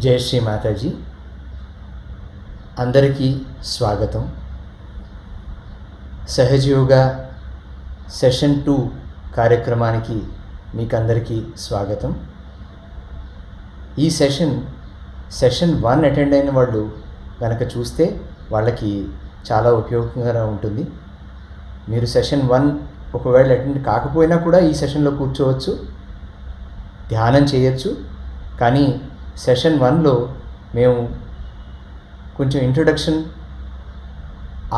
జై శ్రీ మాతాజీ. అందరికీ స్వాగతం. సహజయోగ సెషన్ 2 కార్యక్రమానికి మీకు అందరికీ స్వాగతం. ఈ సెషన్ 1 అటెండ్ అయిన వాళ్ళు కనుక చూస్తే వాళ్ళకి చాలా ఉపయోగకరంగా ఉంటుంది. మీరు సెషన్ 1 ఒకవేళ అటెండ్ కాకపోయినా కూడా ఈ సెషన్లో కూర్చోవచ్చు, ధ్యానం చేయొచ్చు. కానీ సెషన్ 1లో మేము కొంచెం ఇంట్రొడక్షన్,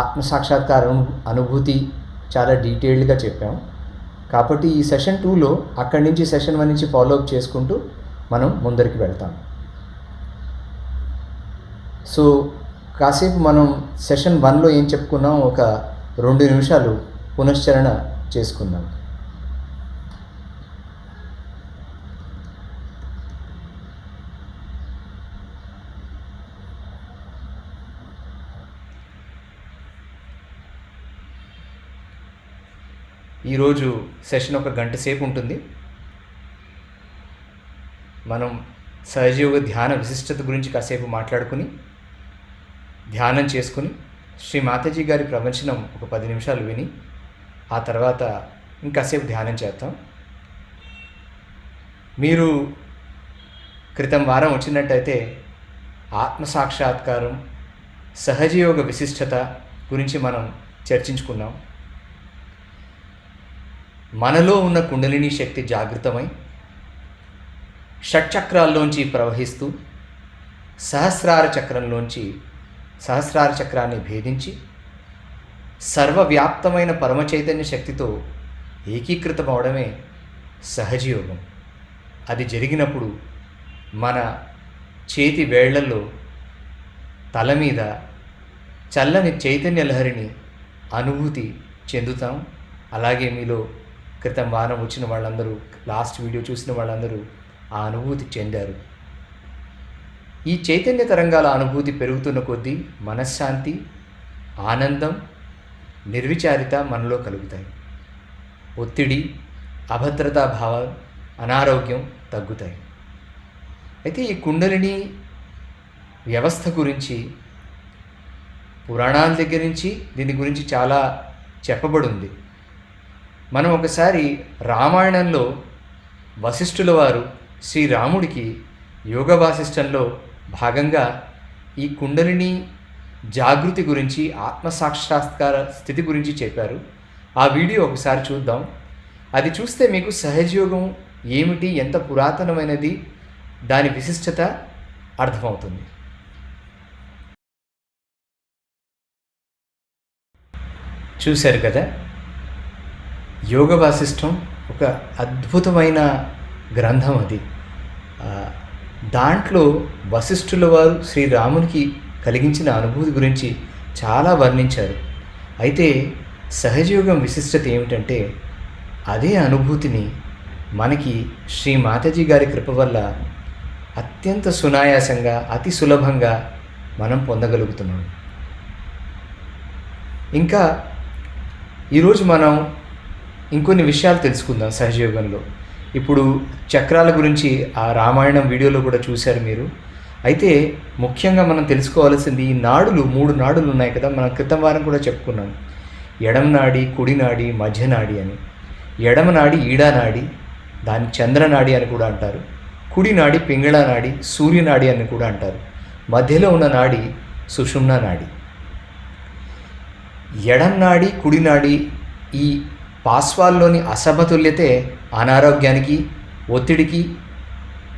ఆత్మసాక్షాత్కారం అనుభూతి చాలా డీటెయిల్డ్గా చెప్పాం. కాబట్టి ఈ సెషన్ 2లో అక్కడి నుంచి సెషన్ 1 నుంచి ఫాలోఅప్ చేసుకుంటూ మనం ముందరికి వెళ్తాం. సో కాసేపు మనం సెషన్ 1లో ఏం చెప్పుకున్నాం, ఒక 2 నిమిషాలు పునశ్చరణ చేసుకుందాం. ఈరోజు సెషన్ 1 గంట సేపు ఉంటుంది. మనం సహజయోగ ధ్యాన విశిష్టత గురించి కాసేపు మాట్లాడుకుని ధ్యానం చేసుకుని శ్రీ మాతాజీ గారి ప్రవచనం ఒక 10 నిమిషాలు విని ఆ తర్వాత ఇంకాసేపు ధ్యానం చేద్దాం. మీరు క్రితం వారం వచ్చినట్టయితే ఆత్మసాక్షాత్కారం, సహజయోగ విశిష్టత గురించి మనం చర్చించుకున్నాం. మనలో ఉన్న కుండలిని శక్తి జాగృతమై షట్చక్రాల్లోంచి ప్రవహిస్తూ సహస్రార చక్రాన్ని భేదించి సర్వవ్యాప్తమైన పరమచైతన్య శక్తితో ఏకీకృతమవడమే సహజయోగం. అది జరిగినప్పుడు మన చేతి వేళ్లలో తల మీద చల్లని చైతన్య లహరిని అనుభూతి చెందుతాం. అలాగే మీలో క్రితం వారం వచ్చిన వాళ్ళందరూ, లాస్ట్ వీడియో చూసిన వాళ్ళందరూ ఆ అనుభూతి చెందారు. ఈ చైతన్య తరంగాల అనుభూతి పెరుగుతున్న కొద్దీ మనశ్శాంతి, ఆనందం, నిర్విచారిత మనలో కలుగుతాయి. ఒత్తిడి, అభద్రతా భావం, అనారోగ్యం తగ్గుతాయి. అయితే ఈ కుండలిని వ్యవస్థ గురించి పురాణాల దగ్గర నుంచి దీని గురించి చాలా చెప్పబడి ఉంది. మనం ఒకసారి రామాయణంలో వశిష్ఠుల వారు శ్రీరాముడికి యోగ వాసిష్టంలో భాగంగా ఈ కుండలిని జాగృతి గురించి, ఆత్మసాక్షాత్కార స్థితి గురించి చెప్పారు. ఆ వీడియో ఒకసారి చూద్దాం. అది చూస్తే మీకు సహజయోగం ఏమిటి, ఎంత పురాతనమైనది, దాని విశిష్టత అర్థమవుతుంది. చూశారు కదా, యోగ వాసిష్టం ఒక అద్భుతమైన గ్రంథం. అది దాంట్లో వశిష్ఠుల వారు శ్రీరామునికి కలిగించిన అనుభూతి గురించి చాలా వర్ణించారు. అయితే సహజయోగం విశిష్టత ఏమిటంటే, అదే అనుభూతిని మనకి శ్రీ మాతాజీ గారి కృప వల్ల అత్యంత సునాయాసంగా, అతి సులభంగా మనం పొందగలుగుతున్నాం. ఇంకా ఈరోజు మనం ఇంకొన్ని విషయాలు తెలుసుకుందాం సహజయోగంలో. ఇప్పుడు చక్రాల గురించి ఆ రామాయణం వీడియోలో కూడా చూశారు మీరు. అయితే ముఖ్యంగా మనం తెలుసుకోవాల్సింది, ఈ నాడులు 3 నాడులు ఉన్నాయి కదా, మనం క్రితం వారం కూడా చెప్పుకున్నాం. ఎడమ నాడి, కుడి నాడి, మధ్య నాడి అని. ఎడమ నాడి ఈడానాడి, దాన్ని చంద్రనాడి అని కూడా అంటారు. కుడి నాడి పింగళ నాడి, సూర్యనాడి అని కూడా అంటారు. మధ్యలో ఉన్న నాడి సుషుమ్నా నాడి. ఎడమ నాడి, కుడి నాడి, ఈ పార్శ్వాల్లోని అసమతుల్యతే అనారోగ్యానికి, ఒత్తిడికి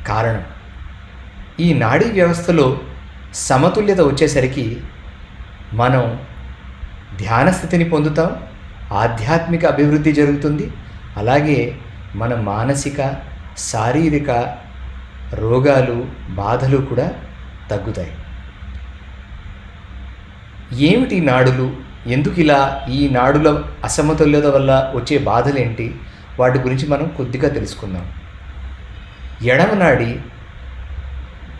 కారణం. ఈ నాడీ వ్యవస్థలో సమతుల్యత వచ్చేసరికి మనం ధ్యాన స్థితిని పొందుతాం, ఆధ్యాత్మిక అభివృద్ధి జరుగుతుంది. అలాగే మన మానసిక, శారీరక రోగాలు, బాధలు కూడా తగ్గుతాయి. ఏమిటి నాడులు, ఎందుకు ఇలా, ఈ నాడుల అసమతుల్యత వల్ల వచ్చే బాధలేంటి, వాటి గురించి మనం కొద్దిగా తెలుసుకుందాం. ఎడమ నాడి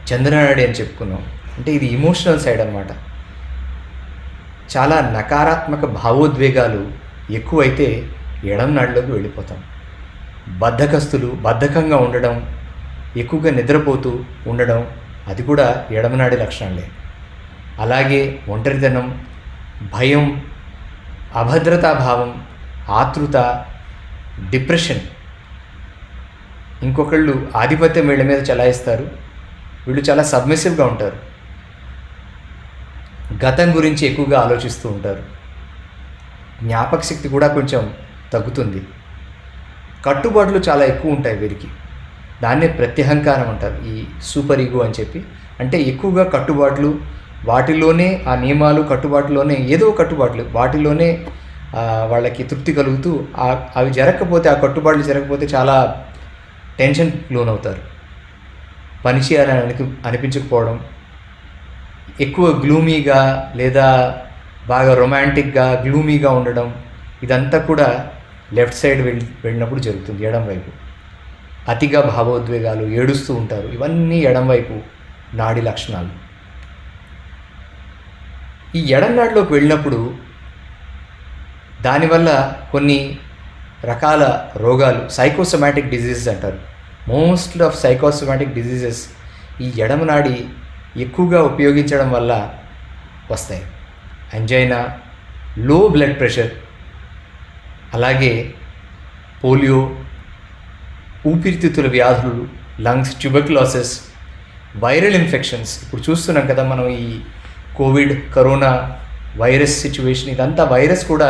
చంద్రనాడి అని చెప్పుకున్నాం. అంటే ఇది ఇమోషనల్ సైడ్ అన్నమాట. చాలా నకారాత్మక భావోద్వేగాలు ఎక్కువైతే ఎడమ నాడిలోకి వెళ్ళిపోతాం. బద్ధకంగా ఉండడం, ఎక్కువగా నిద్రపోతూ ఉండడం, అది కూడా ఎడమనాడి లక్షణాలే. అలాగే ఒంటరితనం, భయం, అభద్రతాభావం, ఆతృత, డిప్రెషన్, ఇంకొకళ్ళు ఆధిపత్యం వీళ్ళ మీద చలాయిస్తారు, వీళ్ళు చాలా సబ్మిసివ్గా ఉంటారు, గతం గురించి ఎక్కువగా ఆలోచిస్తూ ఉంటారు, జ్ఞాపక శక్తి కూడా కొంచెం తగ్గుతుంది, కట్టుబాట్లు చాలా ఎక్కువ ఉంటాయి వీరికి. దాన్నే ప్రత్యహంకారం అంటారు, ఈ సూపర్ ఈగో అని చెప్పి. అంటే ఎక్కువగా కట్టుబాట్లు, వాటిలోనే ఆ నియమాలు, కట్టుబాటులోనే ఏదో కట్టుబాట్లు, వాటిలోనే వాళ్ళకి తృప్తి కలుగుతూ అవి జరగకపోతే, ఆ కట్టుబాట్లు జరగకపోతే చాలా టెన్షన్ లోనవుతారు. పని చేయాలని అనిపించకపోవడం, ఎక్కువ గ్లూమీగా లేదా బాగా రొమాంటిక్గా గ్లూమీగా ఉండడం, ఇదంతా కూడా లెఫ్ట్ సైడ్ వెళ్ళినప్పుడు జరుగుతుంది, ఎడం వైపు. అతిగా భావోద్వేగాలు, ఏడుస్తూ ఉంటారు, ఇవన్నీ ఎడం వైపు నాడి లక్షణాలు. ఈ ఎడం నాడిలోకి వెళ్ళినప్పుడు దానివల్ల కొన్ని రకాల రోగాలు, సైకోసొమాటిక్ డిజీజెస్ అంటారు. మోస్ట్ ఆఫ్ సైకోసొమాటిక్ డిజీజెస్ ఈ ఎడమ నాడి ఎక్కువగా ఉపయోగించడం వల్ల వస్తాయి. అంజైనా, లో బ్లడ్ ప్రెషర్, అలాగే పోలియో, ఊపిరితిత్తుల వ్యాధులు, లంగ్స్, ట్యూబర్క్యులోసిస్, వైరల్ ఇన్ఫెక్షన్స్. ఇప్పుడు చూస్తున్నాం కదా మనం ఈ కోవిడ్, కరోనా వైరస్ సిచ్యువేషన్, ఇదంతా వైరస్ కూడా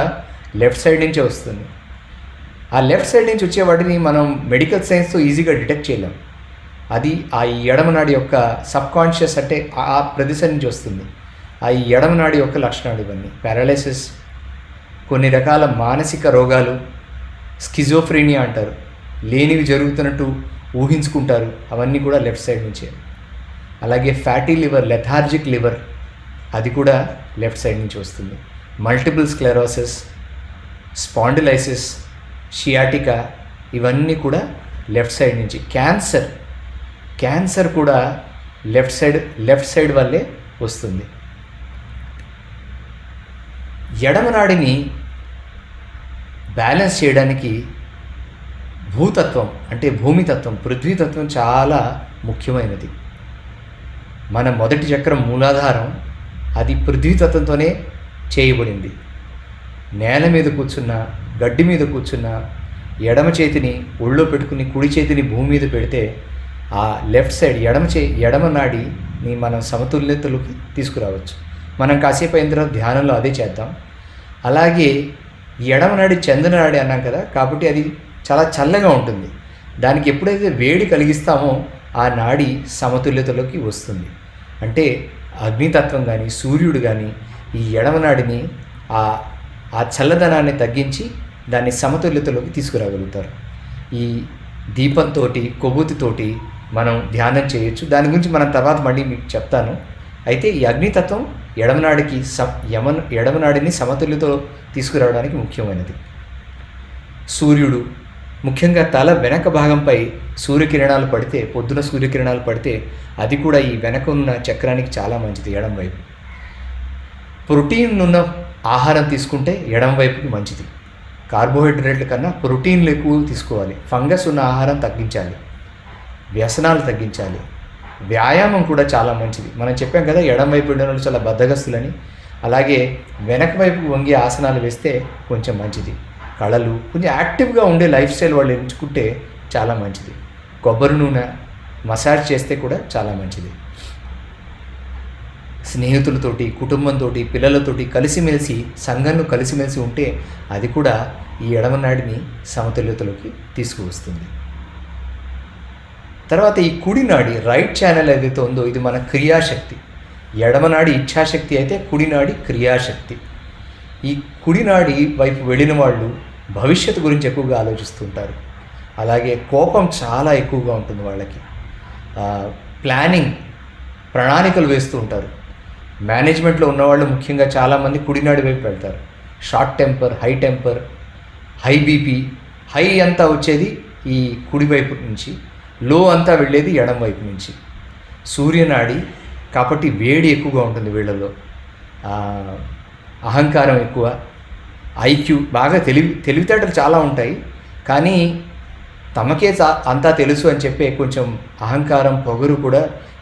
లెఫ్ట్ సైడ్ నుంచే వస్తుంది. ఆ లెఫ్ట్ సైడ్ నుంచి వచ్చే వాటిని మనం మెడికల్ సైన్స్తో ఈజీగా డిటెక్ట్ చేయలేం. అది ఆ ఎడమనాడి యొక్క సబ్కాన్షియస్, అంటే ఆ ప్రదేశం నుంచి వస్తుంది. ఆ ఎడమనాడి యొక్క లక్షణాలు ఇవన్నీ. పారాలైసిస్, కొన్ని రకాల మానసిక రోగాలు, స్కిజోఫ్రీనియా అంటారు, లేనివి జరుగుతున్నట్టు ఊహించుకుంటారు, అవన్నీ కూడా లెఫ్ట్ సైడ్ నుంచే. అలాగే ఫ్యాటీ లివర్, లెథార్జిక్ లివర్, అది కూడా లెఫ్ట్ సైడ్ నుంచి వస్తుంది. మల్టిపుల్ స్క్లెరోసిస్, స్పాండిలైసిస్, షియాటికా, ఇవన్నీ కూడా లెఫ్ట్ సైడ్ నుంచి. క్యాన్సర్ కూడా లెఫ్ట్ సైడ్ వల్లే వస్తుంది. ఎడమనాడిని బ్యాలెన్స్ చేయడానికి భూతత్వం, అంటే భూమితత్వం, పృథ్వీతత్వం చాలా ముఖ్యమైనది. మన మొదటి చక్రం మూలాధారం, అది పృథ్వీతత్వంతోనే చేయబడింది. నేల మీద కూర్చున్నా, గడ్డి మీద కూర్చున్నా, ఎడమ చేతిని ఒళ్ళో పెట్టుకుని కుడి చేతిని భూమి మీద పెడితే ఆ లెఫ్ట్ సైడ్ ఎడమ నాడిని మనం సమతుల్యతలోకి తీసుకురావచ్చు. మనం కాసేపు అయిన తర్వాత ధ్యానంలో అదే చేద్దాం. అలాగే ఎడమ నాడి చంద్ర నాడి అన్నాం కదా, కాబట్టి అది చాలా చల్లగా ఉంటుంది. దానికి ఎప్పుడైతే వేడి కలిగిస్తామో ఆ నాడి సమతుల్యతలోకి వస్తుంది. అంటే అగ్నితత్వం కానీ, సూర్యుడు కానీ ఈ ఎడమ నాడిని ఆ చల్లదనాన్ని తగ్గించి దాన్ని సమతుల్యతలోకి తీసుకురాగలుగుతారు. ఈ దీపంతో, కొవ్వొత్తితోటి మనం ధ్యానం చేయొచ్చు. దాని గురించి మనం తర్వాత మళ్ళీ మీకు చెప్తాను. అయితే ఈ అగ్నితత్వం ఎడమనాడిని సమతుల్యతో తీసుకురావడానికి ముఖ్యమైనది. సూర్యుడు, ముఖ్యంగా తల వెనక భాగంపై సూర్యకిరణాలు పడితే, పొద్దున సూర్యకిరణాలు పడితే అది కూడా ఈ వెనక ఉన్న చక్రానికి చాలా మంచిది. ఎడం వైపు ప్రోటీన్ ఉన్న ఆహారం తీసుకుంటే ఎడం వైపుకి మంచిది. కార్బోహైడ్రేట్ల కన్నా ప్రోటీన్లు ఎక్కువ తీసుకోవాలి. ఫంగస్ ఉన్న ఆహారం తగ్గించాలి, వ్యసనాలు తగ్గించాలి. వ్యాయామం కూడా చాలా మంచిది. మనం చెప్పాం కదా ఎడం వైపు ఉండే వాళ్ళు చాలా బద్ధగస్తులని. అలాగే వెనక వైపు వంగి ఆసనాలు వేస్తే కొంచెం మంచిది. కళలు, కొంచెం యాక్టివ్గా ఉండే లైఫ్ స్టైల్ వాళ్ళు ఎంచుకుంటే చాలా మంచిది. కొబ్బరి నూనె మసాజ్ చేస్తే కూడా చాలా మంచిది. స్నేహితులతోటి, కుటుంబంతో, పిల్లలతోటి కలిసిమెలిసి, సంఘంలో కలిసిమెలిసి ఉంటే అది కూడా ఈ ఎడమనాడిని సమతుల్యతలోకి తీసుకువస్తుంది. తర్వాత ఈ కుడినాడి, రైట్ ఛానల్ ఏదైతే ఉందో ఇది మన క్రియాశక్తి. ఎడమనాడి ఇచ్ఛాశక్తి అయితే కుడినాడి క్రియాశక్తి. ఈ కుడినాడి వైపు వెళ్ళిన వాళ్ళు భవిష్యత్తు గురించి ఎక్కువగా ఆలోచిస్తుంటారు. అలాగే కోపం చాలా ఎక్కువగా ఉంటుంది వాళ్ళకి. ప్లానింగ్, ప్రణాళికలు వేస్తూ ఉంటారు. మేనేజ్మెంట్లో ఉన్నవాళ్ళు ముఖ్యంగా చాలామంది కుడినాడి వైపు వెళ్తారు. Short temper, high temper, high BP. High అంతా వచ్చేది ఈ కుడివైపు నుంచి, లో అంతా వెళ్ళేది ఎడం వైపు నుంచి. సూర్యనాడి కాబట్టి వేడి ఎక్కువగా ఉంటుంది వీళ్ళలో. అహంకారం ఎక్కువ, ఐక్యూ బాగా తెలివితేటలు చాలా ఉంటాయి. కానీ తమకే అంతా తెలుసు అని చెప్పే కొంచెం అహంకారం, పొగరు కూడా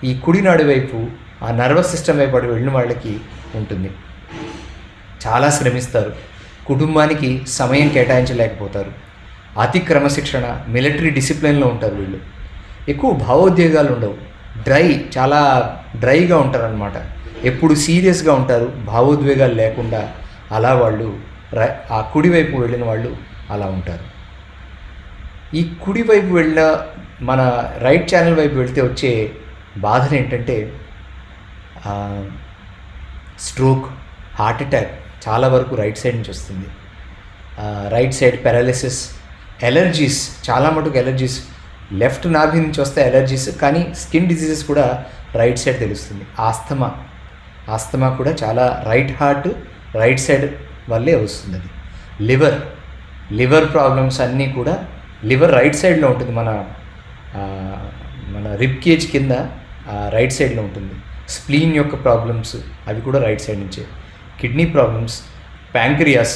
ఈ కుడినాడి వైపు ఆ నర్వస్ సిస్టమ్ వైపు వెళ్ళిన వాళ్ళకి ఉంటుంది. చాలా శ్రమిస్తారు, కుటుంబానికి సమయం కేటాయించలేకపోతారు, అతి క్రమశిక్షణ, మిలిటరీ డిసిప్లిన్లో ఉంటారు వీళ్ళు. ఎక్కువ భావోద్వేగాలు ఉండవు, చాలా డ్రైగా ఉంటారనమాట. ఎప్పుడు సీరియస్గా ఉంటారు, భావోద్వేగాలు లేకుండా. అలా వాళ్ళు ఆ కుడివైపు వెళ్ళిన వాళ్ళు అలా ఉంటారు. ఈ కుడివైపు వెళ్ళిన మన రైట్ ఛానల్ వైపు వెళ్తే వచ్చే బాధలు ఏంటంటే స్ట్రోక్, హార్ట్ అటాక్ చాలా వరకు రైట్ సైడ్ నుంచి వస్తుంది. రైట్ సైడ్ పారాలిసిస్, ఎలర్జీస్, చాలా మటుకు ఎలర్జీస్ లెఫ్ట్ నాభి నుంచి వస్తే ఎలర్జీస్, కానీ స్కిన్ డిసీజెస్ కూడా రైట్ సైడ్ తెలుస్తుంది. ఆస్తమా కూడా చాలా రైట్ హార్ట్, రైట్ సైడ్ వల్లే వస్తుంది. అది లివర్ ప్రాబ్లమ్స్ అన్నీ కూడా లివర్ రైట్ సైడ్లో ఉంటుంది. మన రిబ్ కేజ్ కింద రైట్ సైడ్లో ఉంటుంది. స్ప్లీన్ యొక్క ప్రాబ్లమ్స్ అవి కూడా రైట్ సైడ్ నుంచే. కిడ్నీ ప్రాబ్లమ్స్, ప్యాంక్రియాస్,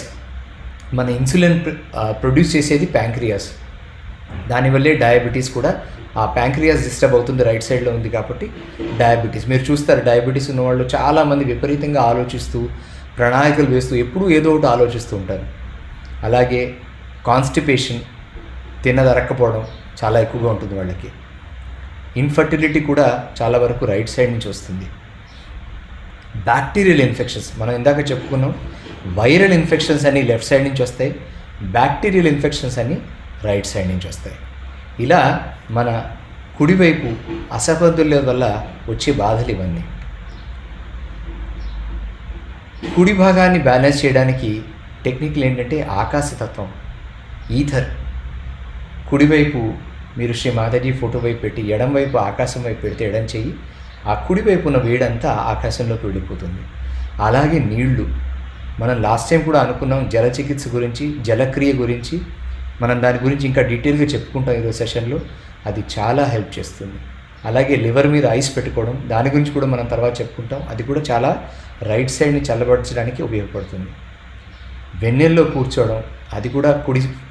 మన ఇన్సులిన్ ప్రొడ్యూస్ చేసేది ప్యాంక్రియాస్, దానివల్లే డయాబెటీస్ కూడా. ఆ ప్యాంక్రియాస్ డిస్టర్బ్ అవుతుంది, రైట్ సైడ్లో ఉంది కాబట్టి డయాబెటీస్. మీరు చూస్తారు డయాబెటీస్ ఉన్నవాళ్ళు చాలామంది విపరీతంగా ఆలోచిస్తూ, ప్రణాళికలు వేస్తూ, ఎప్పుడూ ఏదో ఒకటి ఆలోచిస్తూ ఉంటారు. అలాగే కాన్స్టిపేషన్, తిన్నదరక్కపోవడం చాలా ఎక్కువగా ఉంటుంది వాళ్ళకి. ఇన్ఫర్టిలిటీ కూడా చాలా వరకు రైట్ సైడ్ నుంచి వస్తుంది. బ్యాక్టీరియల్ ఇన్ఫెక్షన్స్, మనం ఇందాక చెప్పుకున్నాం, వైరల్ ఇన్ఫెక్షన్స్ అన్నీ లెఫ్ట్ సైడ్ నుంచి వస్తాయి, బ్యాక్టీరియల్ ఇన్ఫెక్షన్స్ అన్నీ రైట్ సైడ్ నుంచి వస్తాయి. ఇలా మన కుడివైపు అసమతుల్యత వల్ల వచ్చే బాధలు ఇవన్నీ. కుడి భాగాన్ని బ్యాలెన్స్ చేయడానికి టెక్నిక్లు ఏంటంటే ఆకాశతత్వం, ఈథర్. కుడివైపు మీరు శ్రీ మాతాజీ ఫోటో వైపు పెట్టి ఎడం వైపు ఆకాశం వైపు పెడితే ఎడం చెయ్యి, ఆ కుడివైపు ఉన్న వేడంతా ఆకాశంలోకి వెళ్ళిపోతుంది. అలాగే నీళ్లు, మనం లాస్ట్ టైం కూడా అనుకున్నాం జల చికిత్స గురించి, జలక్రియ గురించి. మనం దాని గురించి ఇంకా డీటెయిల్గా చెప్పుకుంటాం ఈరోజు సెషన్లో. అది చాలా హెల్ప్ చేస్తుంది. అలాగే లివర్ మీద ఐస్ పెట్టుకోవడం, దాని గురించి కూడా మనం తర్వాత చెప్పుకుంటాం. అది కూడా చాలా రైట్ సైడ్ని చల్లబరచడానికి ఉపయోగపడుతుంది. వెన్నెల్లో కూర్చోవడం, అది కూడా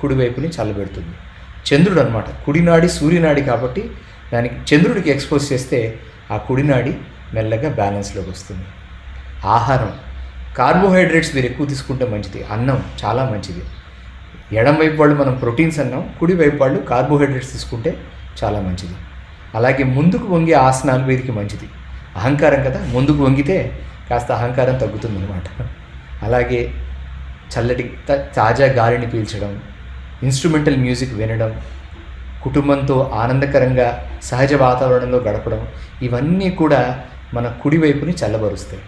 కుడివైపుని చల్లబెడుతుంది. చంద్రుడు అనమాట, కుడినాడి సూర్యనాడి కాబట్టి దానికి చంద్రుడికి ఎక్స్పోజ్ చేస్తే ఆ కుడినాడి మెల్లగా బ్యాలెన్స్లోకి వస్తుంది. ఆహారం, కార్బోహైడ్రేట్స్ మీరు ఎక్కువ తీసుకుంటే మంచిది. అన్నం చాలా మంచిది. ఎడం వైపు వాళ్ళు మనం ప్రోటీన్స్ అన్నాం, కుడివైపు వాళ్ళు కార్బోహైడ్రేట్స్ తీసుకుంటే చాలా మంచిది. అలాగే ముందుకు వంగే ఆసనాలు వీరికి మంచిది. అహంకారం కదా, ముందుకు వంగితే కాస్త అహంకారం తగ్గుతుంది అన్నమాట. అలాగే చల్లటి తాజా గాలిని పీల్చడం, ఇన్స్ట్రుమెంటల్ మ్యూజిక్ వినడం, కుటుంబంతో ఆనందకరంగా సహజ వాతావరణంలో గడపడం, ఇవన్నీ కూడా మన కుడివైపుని చల్లబరుస్తాయి.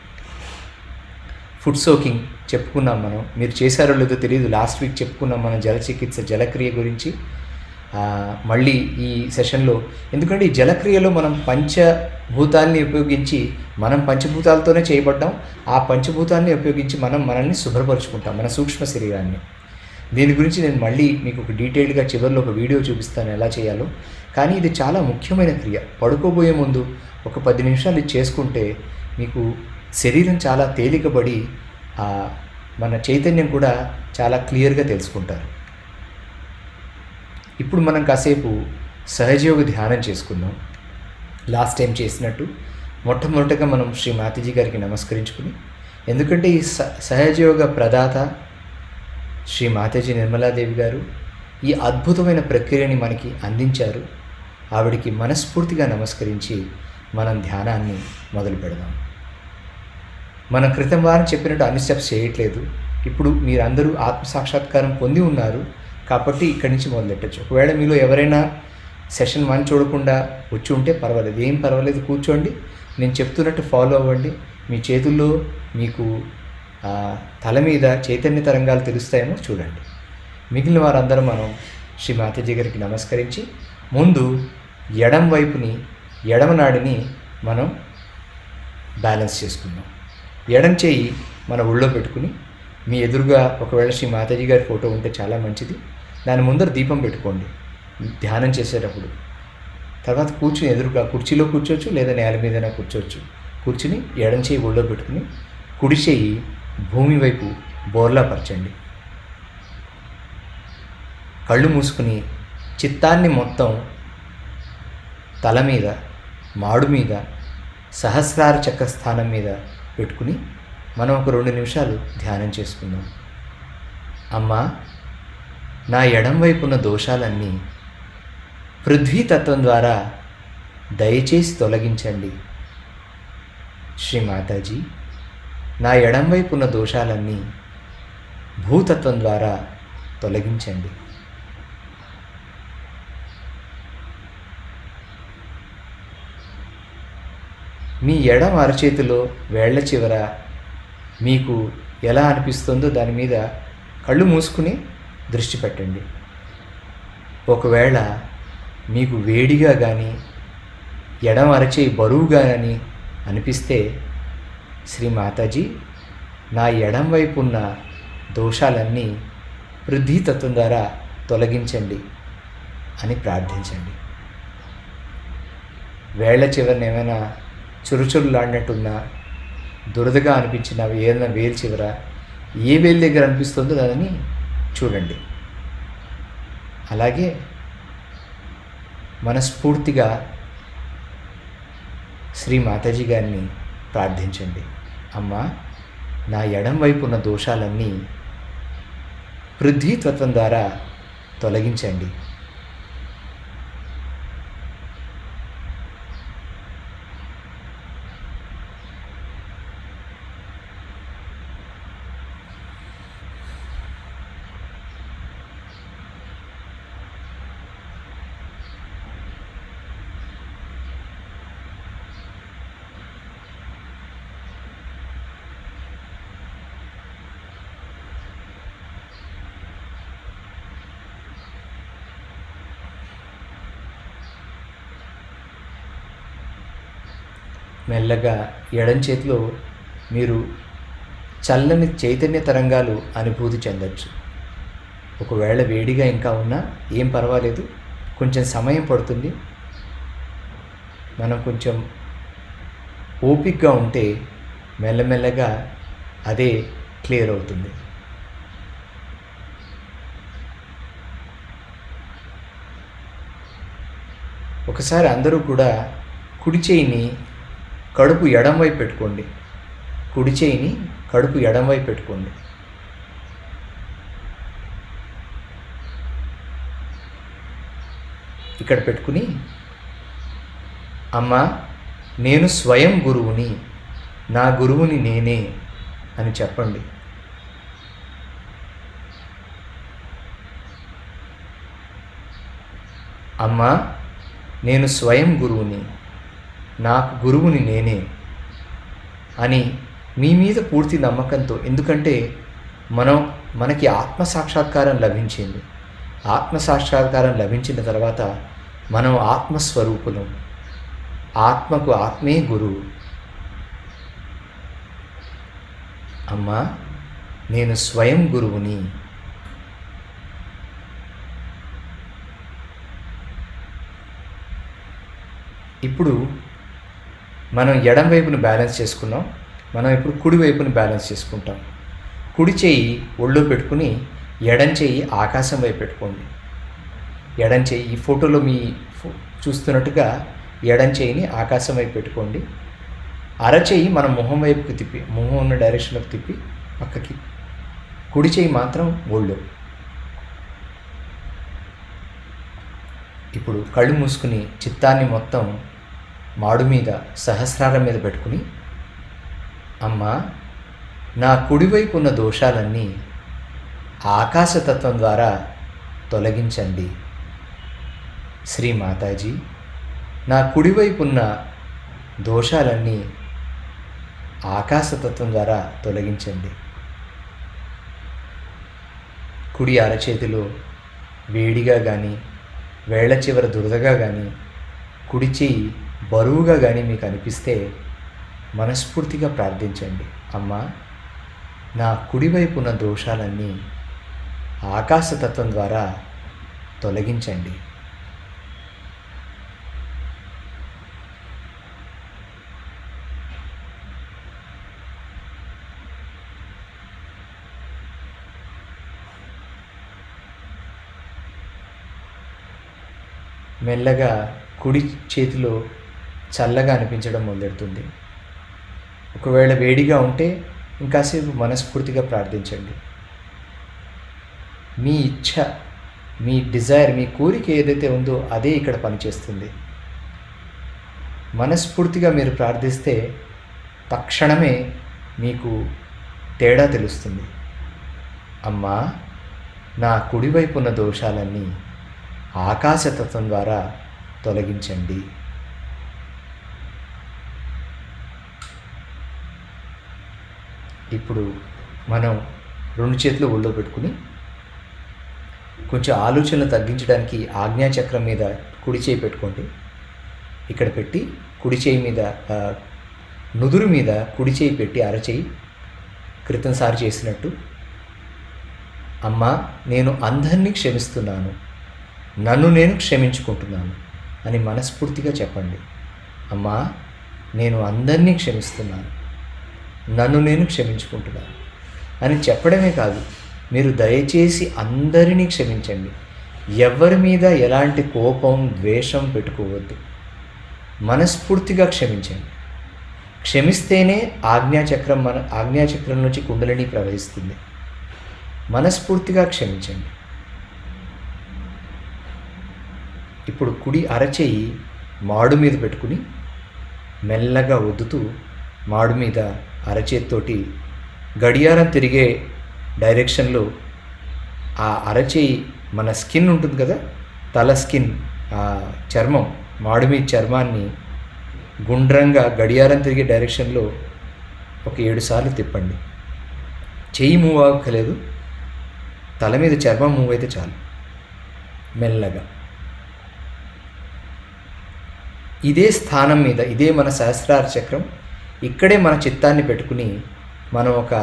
ఫుడ్ సోకింగ్ చెప్పుకున్నాం మనం, మీరు చేశారో లేదో తెలియదు, లాస్ట్ వీక్ చెప్పుకున్నాం మనం జల చికిత్స, జలక్రియ గురించి. మళ్ళీ ఈ సెషన్లో, ఎందుకంటే ఈ జలక్రియలో మనం పంచభూతాల్ని ఉపయోగించి, మనం పంచభూతాలతోనే చేయబడ్డాం, ఆ పంచభూతాల్ని ఉపయోగించి మనల్ని శుభ్రపరుచుకుంటాం, మన సూక్ష్మ శరీరాన్ని. దీని గురించి నేను మళ్ళీ మీకు ఒక డీటెయిల్డ్గా చివరిలో ఒక వీడియో చూపిస్తాను ఎలా చేయాలో. కానీ ఇది చాలా ముఖ్యమైన క్రియ. పడుకోబోయే ముందు ఒక 10 నిమిషాలు ఇది చేసుకుంటే మీకు శరీరం చాలా తేలికబడి మన చైతన్యం కూడా చాలా క్లియర్గా తెలుసుకుంటారు. ఇప్పుడు మనం కాసేపు సహజయోగ ధ్యానం చేసుకుందాం. లాస్ట్ టైం చేసినట్టు మొట్టమొదటిగా మనం శ్రీ మాతాజీ గారికి నమస్కరించుకుని, ఎందుకంటే ఈ సహజయోగ ప్రదాత శ్రీ మాతాజీ నిర్మలాదేవి గారు ఈ అద్భుతమైన ప్రక్రియని మనకి అందించారు. ఆవిడికి మనస్ఫూర్తిగా నమస్కరించి మనం ధ్యానాన్ని మొదలు పెడదాం. మనం క్రితం వారం చెప్పినట్టు అన్ని స్టెప్స్ చేయట్లేదు. ఇప్పుడు మీరందరూ ఆత్మసాక్షాత్కారం పొంది ఉన్నారు కాబట్టి ఇక్కడి నుంచి మొదలెట్టచ్చు. ఒకవేళ మీలో ఎవరైనా సెషన్ 1 చూడకుండా వచ్చి ఉంటే పర్వాలేదు, ఏం పర్వాలేదు, కూర్చోండి, నేను చెప్తున్నట్టు ఫాలో అవ్వండి. మీ చేతుల్లో మీకు తల మీద చైతన్య తరంగాలు తెలుస్తాయేమో చూడండి. మిగిలిన వారందరూ మనం శ్రీ మాతాజీ గారికి నమస్కరించి ముందు ఎడం వైపుని, ఎడమ నాడిని మనం బ్యాలెన్స్ చేసుకుందాం. ఎడం చేయి మన ఒళ్ళో పెట్టుకుని, మీ ఎదురుగా ఒకవేళ శ్రీ మాతాజీ గారి ఫోటో ఉంటే చాలా మంచిది, దాని ముందర దీపం పెట్టుకోండి ధ్యానం చేసేటప్పుడు. తర్వాత కూర్చుని ఎదురుగా కుర్చీలో కూర్చోవచ్చు, లేదా నేల మీదైనా కూర్చోవచ్చు. కూర్చుని ఎడం చేయి ఒళ్ళో పెట్టుకుని కుడి చేయి భూమి వైపు బోర్లా పరచండి. కళ్ళు మూసుకుని చిత్తాన్ని మొత్తం తల మీద, మాడు మీద, సహస్రార చక్ర స్థానం మీద పెట్టుకుని మనం ఒక 2 నిమిషాలు ధ్యానం చేసుకుందాం. అమ్మా, నా ఎడం వైపున్న దోషాలన్నీ పృథ్వీతత్వం ద్వారా దయచేసి తొలగించండి. శ్రీ మాతాజీ, నా ఎడం వైపున్న దోషాలన్నీ భూతత్వం ద్వారా తొలగించండి. మీ ఎడమ అరచేతిలో వేళ్ల చివర మీకు ఎలా అనిపిస్తుందో దాని మీద కళ్ళు మూసుకుని దృష్టి పెట్టండి. ఒకవేళ మీకు వేడిగా కానీ ఎడమ అరచేయి బరువుగా కానీ అనిపిస్తే, శ్రీ మాతాజీ, నా ఎడం వైపు ఉన్న దోషాలన్నీ పృథ్వీతత్వం ద్వారా తొలగించండి అని ప్రార్థించండి. వేళ్ల చివరన ఏమైనా చురుచురులాడినట్టున్నా, దురదగా అనిపించిన ఏదైనా వేలు చివర ఏ వేలు దగ్గర అనిపిస్తుందో దాన్ని చూడండి. అలాగే మనస్ఫూర్తిగా శ్రీ మాతాజీ గారిని ప్రార్థించండి. అమ్మా, నా ఎడం వైపు ఉన్న దోషాలన్నీ పృథ్వీతత్వం ద్వారా తొలగించండి. మెల్లగా ఎడం చేతిలో మీరు చల్లని చైతన్య తరంగాలు అనుభూతి చెందొచ్చు. ఒకవేళ వేడిగా ఇంకా ఉన్నా ఏం పర్వాలేదు, కొంచెం సమయం పడుతుంది. మనం కొంచెం ఓపికగా ఉంటే మెల్లమెల్లగా అదే క్లియర్ అవుతుంది. ఒకసారి అందరూ కూడా కుడి చేయిని కడుపు ఎడం వైపు పెట్టుకోండి. కుడి చేయిని కడుపు ఎడం వైపు పెట్టుకోండి. ఇక్కడ పెట్టుకుని, అమ్మా, నేను స్వయం గురువుని, నా గురువుని నేనే అని చెప్పండి. అమ్మా, నేను స్వయం గురువుని, నాకు గురువుని నేనే అని మీ మీద పూర్తి నమ్మకంతో, ఎందుకంటే మనకి ఆత్మసాక్షాత్కారం లభించింది. ఆత్మసాక్షాత్కారం లభించిన తర్వాత మనం ఆత్మస్వరూపులం. ఆత్మకు ఆత్మే గురువు. అమ్మా, నేను స్వయం గురువుని. ఇప్పుడు మనం ఎడం వైపును బ్యాలెన్స్ చేసుకున్నాం. మనం ఇప్పుడు కుడి వైపుని బ్యాలెన్స్ చేసుకుంటాం. కుడి చేయి ఒళ్ళో పెట్టుకుని ఎడం చేయి ఆకాశం వైపు పెట్టుకోండి. ఎడం చేయి ఈ ఫోటోలో మీ చూస్తున్నట్టుగా ఎడం చేయిని ఆకాశం వైపు పెట్టుకోండి. అరచేయి మన మొహం వైపుకి తిప్పి, మొహం ఉన్న డైరెక్షన్లోకి తిప్పి పక్కకి. కుడి చేయి మాత్రం ఒళ్ళో. ఇప్పుడు కళ్ళు మూసుకుని చిత్తాన్ని మొత్తం మాడు మీద, సహస్రారం మీద పెట్టుకుని, అమ్మా, నా కుడివైపు ఉన్న దోషాలన్నీ ఆకాశతత్వం ద్వారా తొలగించండి. శ్రీ మాతాజీ, నా కుడివైపు ఉన్న దోషాలన్నీ ఆకాశతత్వం ద్వారా తొలగించండి. కుడి అరచేతిలో వేడిగా కానీ, వేళ్ల చివర దురదగా కానీ, కుడి చేయి బరువుగా కానీ మీకు అనిపిస్తే మనస్ఫూర్తిగా ప్రార్థించండి. అమ్మా, నా కుడివైపు ఉన్న దోషాలన్నీ ఆకాశతత్వం ద్వారా తొలగించండి. మెల్లగా కుడి చేతిలో చల్లగా అనిపించడం మొదలెడుతుంది. ఒకవేళ వేడిగా ఉంటే ఇంకాసేపు మనస్ఫూర్తిగా ప్రార్థించండి. మీ ఇచ్ఛ, మీ డిజైర్, మీ కోరిక ఏదైతే ఉందో అదే ఇక్కడ పనిచేస్తుంది. మనస్ఫూర్తిగా మీరు ప్రార్థిస్తే తక్షణమే మీకు తేడా తెలుస్తుంది. అమ్మా, నా కుడివైపు ఉన్న దోషాలన్నీ ఆకాశతత్వం ద్వారా తొలగించండి. ఇప్పుడు మనం 2 చేతులు ఒళ్ళో పెట్టుకుని కొంచెం ఆలోచనలు తగ్గించడానికి ఆజ్ఞాచక్రం మీద కుడి చేయి పెట్టుకోండి. ఇక్కడ పెట్టి కుడి చేయి మీద నుదురు మీద కుడి చేయి పెట్టి అరచేయి క్రితంసారి చేసినట్టు, అమ్మా నేను అందరినీ క్షమిస్తున్నాను, నన్ను నేను క్షమించుకుంటున్నాను అని మనస్ఫూర్తిగా చెప్పండి. అమ్మా నేను అందరినీ క్షమిస్తున్నాను, నన్ను నేను క్షమించుకుంటున్నాను అని చెప్పడమే కాదు, మీరు దయచేసి అందరినీ క్షమించండి. ఎవరి మీద ఎలాంటి కోపం, ద్వేషం పెట్టుకోవద్దు. మనస్ఫూర్తిగా క్షమించండి. క్షమిస్తేనే ఆజ్ఞాచక్రం నుంచి కుండలిని ప్రవహిస్తుంది. మనస్ఫూర్తిగా క్షమించండి. ఇప్పుడు కుడి అరచేయి మాడు మీద పెట్టుకుని మెల్లగా వద్దుతూ మాడు మీద అరచేతితోటి గడియారం తిరిగే డైరెక్షన్లో ఆ అరచేయి, మన స్కిన్ ఉంటుంది కదా, తల స్కిన్, ఆ చర్మం, మాడు మీద చర్మాన్ని గుండ్రంగా గడియారం తిరిగే డైరెక్షన్లో ఒక 7 సార్లు తిప్పండి. చెయ్యి మూవ్ అవ్వక్కలేదు, తల మీద చర్మం మూవ్ అయితే చాలు. మెల్లగా ఇదే స్థానం మీద, ఇదే మన సహస్రార చక్రం, ఇక్కడే మన చిత్తాన్ని పెట్టుకుని మనం ఒక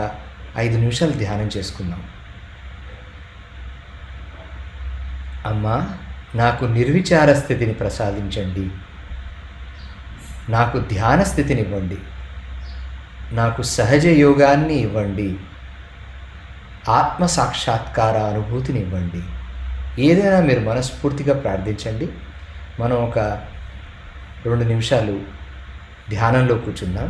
5 నిమిషాలు ధ్యానం చేసుకుందాం. అమ్మా నాకు నిర్విచార స్థితిని ప్రసాదించండి, నాకు ధ్యాన స్థితిని ఇవ్వండి, నాకు సహజ యోగాన్ని ఇవ్వండి, ఆత్మ సాక్షాత్కార అనుభూతిని ఇవ్వండి. ఏదైనా మీరు మనస్ఫూర్తిగా ప్రార్థించండి. మనం ఒక 2 నిమిషాలు ధ్యానంలో కూర్చుందాం.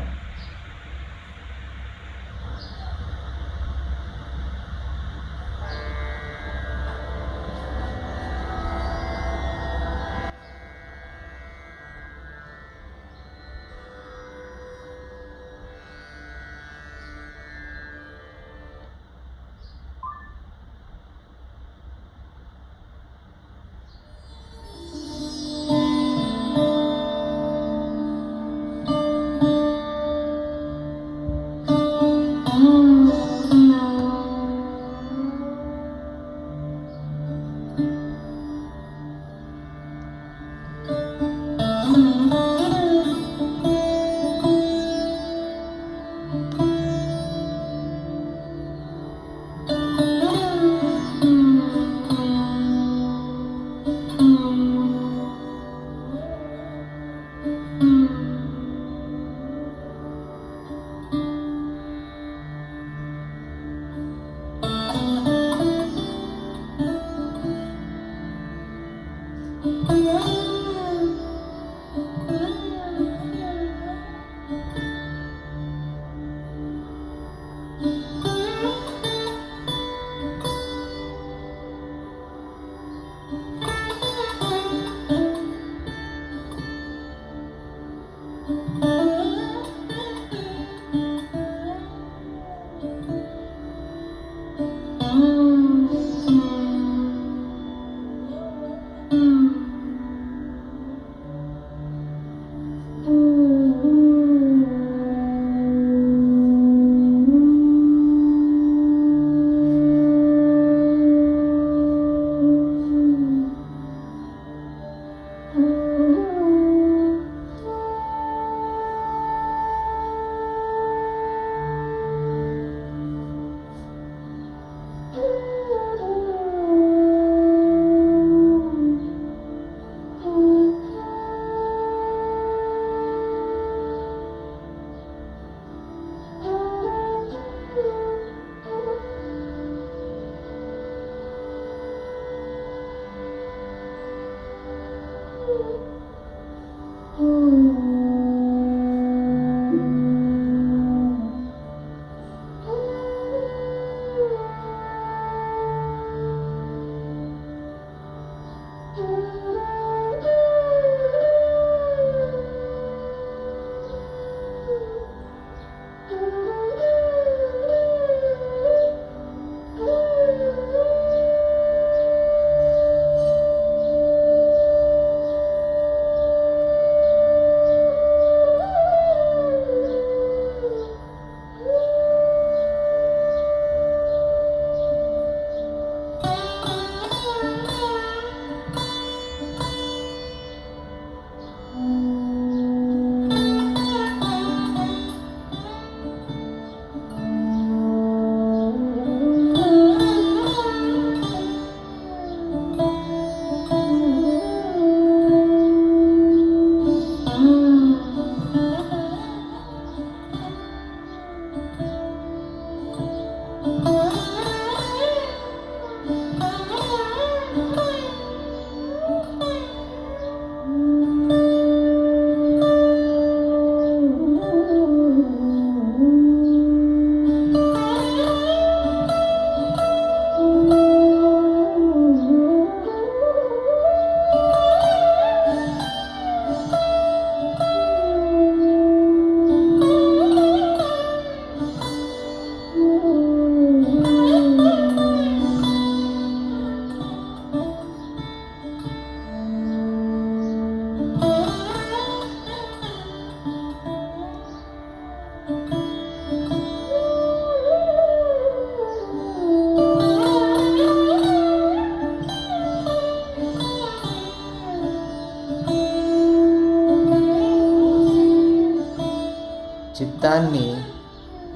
చిత్తాన్ని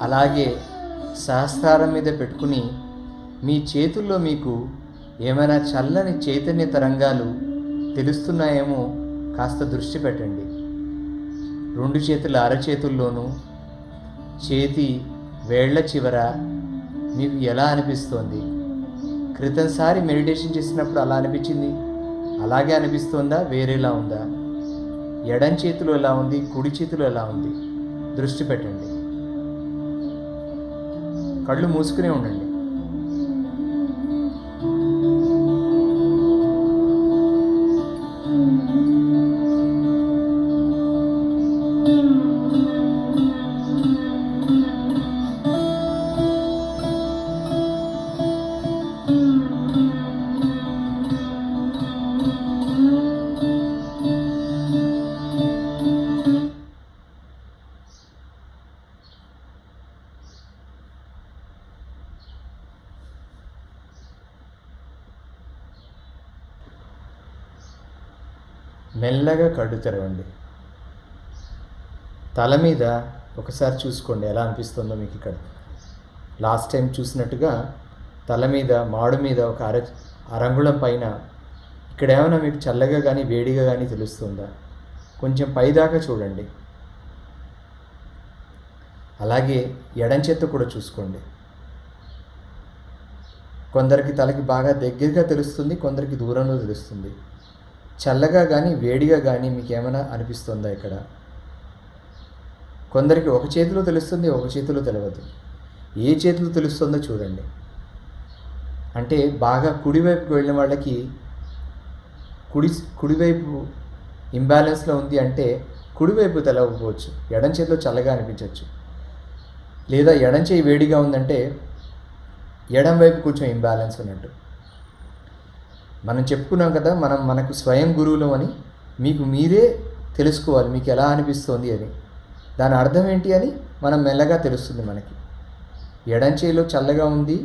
అలాగే సహస్రారం మీద పెట్టుకుని మీ చేతుల్లో మీకు ఏమైనా చల్లని చైతన్య తరంగాలు తెలుస్తున్నాయేమో కాస్త దృష్టి పెట్టండి. 2 చేతుల అరచేతుల్లోనూ చేతి వేళ్ల చివర మీకు ఎలా అనిపిస్తోంది? క్రితంసారి మెడిటేషన్ చేసినప్పుడు అలా అనిపించింది, అలాగే అనిపిస్తోందా, వేరేలా ఉందా? ఎడం చేతిలో ఎలా ఉంది, కుడి చేతిలో ఎలా ఉంది? దృష్టి పెట్టండి. కళ్ళు మూసుకునే ఉండండి. మెల్లగా కళ్ళు తెరవండి. తల మీద ఒకసారి చూసుకోండి ఎలా అనిపిస్తుందో మీకు. ఇక్కడ లాస్ట్ టైం చూసినట్టుగా తల మీద మాడు మీద ఒక అరంగుళం పైన ఇక్కడ ఏమైనా మీకు చల్లగా కానీ వేడిగా కానీ తెలుస్తుందా? కొంచెం పైదాకా చూడండి. అలాగే ఎడం చేత్తో కూడా చూసుకోండి. కొందరికి తలకి బాగా దగ్గరగా తెలుస్తుంది, కొందరికి దూరంలో తెలుస్తుంది. చల్లగా కానీ వేడిగా కానీ మీకు ఏమైనా అనిపిస్తుందా? ఇక్కడ కొందరికి ఒక చేతిలో తెలుస్తుంది, ఒక చేతిలో తెలియదు. ఏ చేతిలో తెలుస్తుందో చూడండి. అంటే బాగా కుడివైపుకి వెళ్ళిన వాళ్ళకి కుడివైపు ఇంబ్యాలెన్స్లో ఉంది అంటే కుడివైపు తెలవకపోవచ్చు, ఎడం చేతిలో చల్లగా అనిపించవచ్చు. లేదా ఎడం చేయి వేడిగా ఉందంటే ఎడం వైపు కొంచెం ఇంబ్యాలెన్స్ ఉన్నట్టు. మనం చెప్పుకున్నాం కదా, మనకు స్వయం గురువులం అని. మీకు మీరే తెలుసుకోవాలి మీకు ఎలా అనిపిస్తోంది అని. దాని అర్థం ఏంటి అని మనం మెల్లగా తెలుస్తుంది మనకి. ఎడం చేతిలో చల్లగా ఉంది,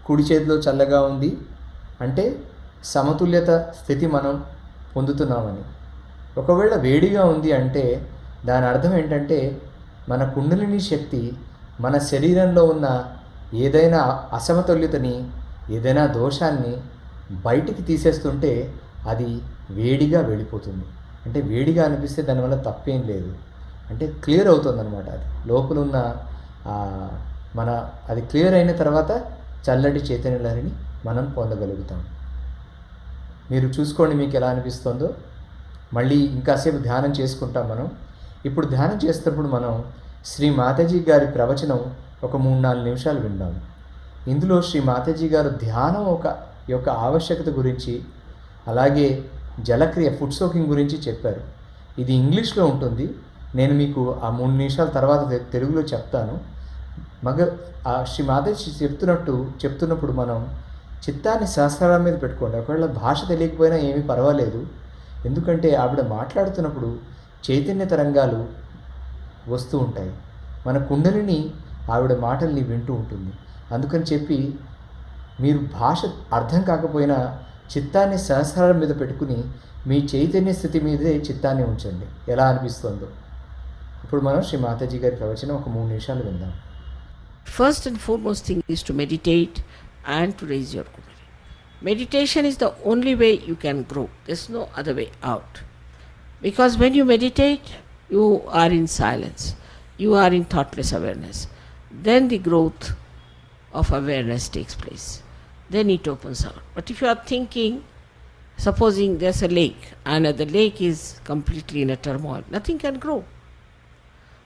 కుడి చేతిలో చల్లగా ఉంది అంటే సమతుల్యత స్థితి మనం పొందుతున్నామని. ఒకవేళ వేడిగా ఉంది అంటే దాని అర్థం ఏంటంటే మన కుండలిని శక్తి మన శరీరంలో ఉన్న ఏదైనా అసమతుల్యతని, ఏదైనా దోషాన్ని బయటికి తీసేస్తుంటే అది వేడిగా వెళ్ళిపోతుంది. అంటే వేడిగా అనిపిస్తే దానివల్ల తప్పేం లేదు, అంటే క్లియర్ అవుతుంది అనమాట. అది లోపల ఉన్న అది క్లియర్ అయిన తర్వాత చల్లటి చైతన్య లహరిని మనం పొందగలుగుతాం. మీరు చూసుకోండి మీకు ఎలా అనిపిస్తుందో. మళ్ళీ ఇంకాసేపు ధ్యానం చేసుకుంటాం మనం. ఇప్పుడు ధ్యానం చేసేటప్పుడు మనం శ్రీ మాతాజీ గారి ప్రవచనం ఒక 3-4 నిమిషాలు విందాం. ఇందులో శ్రీ మాతాజీ గారు ధ్యానం యొక్క ఆవశ్యకత గురించి, అలాగే జలక్రియ ఫుడ్ సోకింగ్ గురించి చెప్పారు. ఇది ఇంగ్లీష్లో ఉంటుంది. నేను మీకు ఆ 3 నిమిషాల తర్వాత తెలుగులో చెప్తాను. శ్రీ మాతాజీ చెప్తున్నప్పుడు మనం చిత్తాన్ని సహస్రాల మీద పెట్టుకోండి. ఒకవేళ భాష తెలియకపోయినా ఏమీ పర్వాలేదు, ఎందుకంటే ఆవిడ మాట్లాడుతున్నప్పుడు చైతన్య తరంగాలు వస్తూ ఉంటాయి. మన కుండలిని ఆవిడ మాటల్ని వింటూ ఉంటుంది. అందుకని చెప్పి మీరు భాష అర్థం కాకపోయినా చిత్తాన్ని సహస్రాల మీద పెట్టుకుని మీ చైతన్య స్థితి మీదే చిత్తాన్ని ఉంచండి, ఎలా అనిపిస్తుందో. ఇప్పుడు మనం శ్రీ మాతాజీ గారి ప్రవచనం ఒక 3 నిమిషాలు విందాం. First and foremost thing is to meditate and to raise your kundalini. Meditation is the only way you can grow. There's no other way out. Because when you meditate, you are in silence. You are in thoughtless awareness. Then the growth of awareness takes place. Then it opens out. But if you are thinking, supposing there's a lake and the lake is completely in a turmoil, nothing can grow.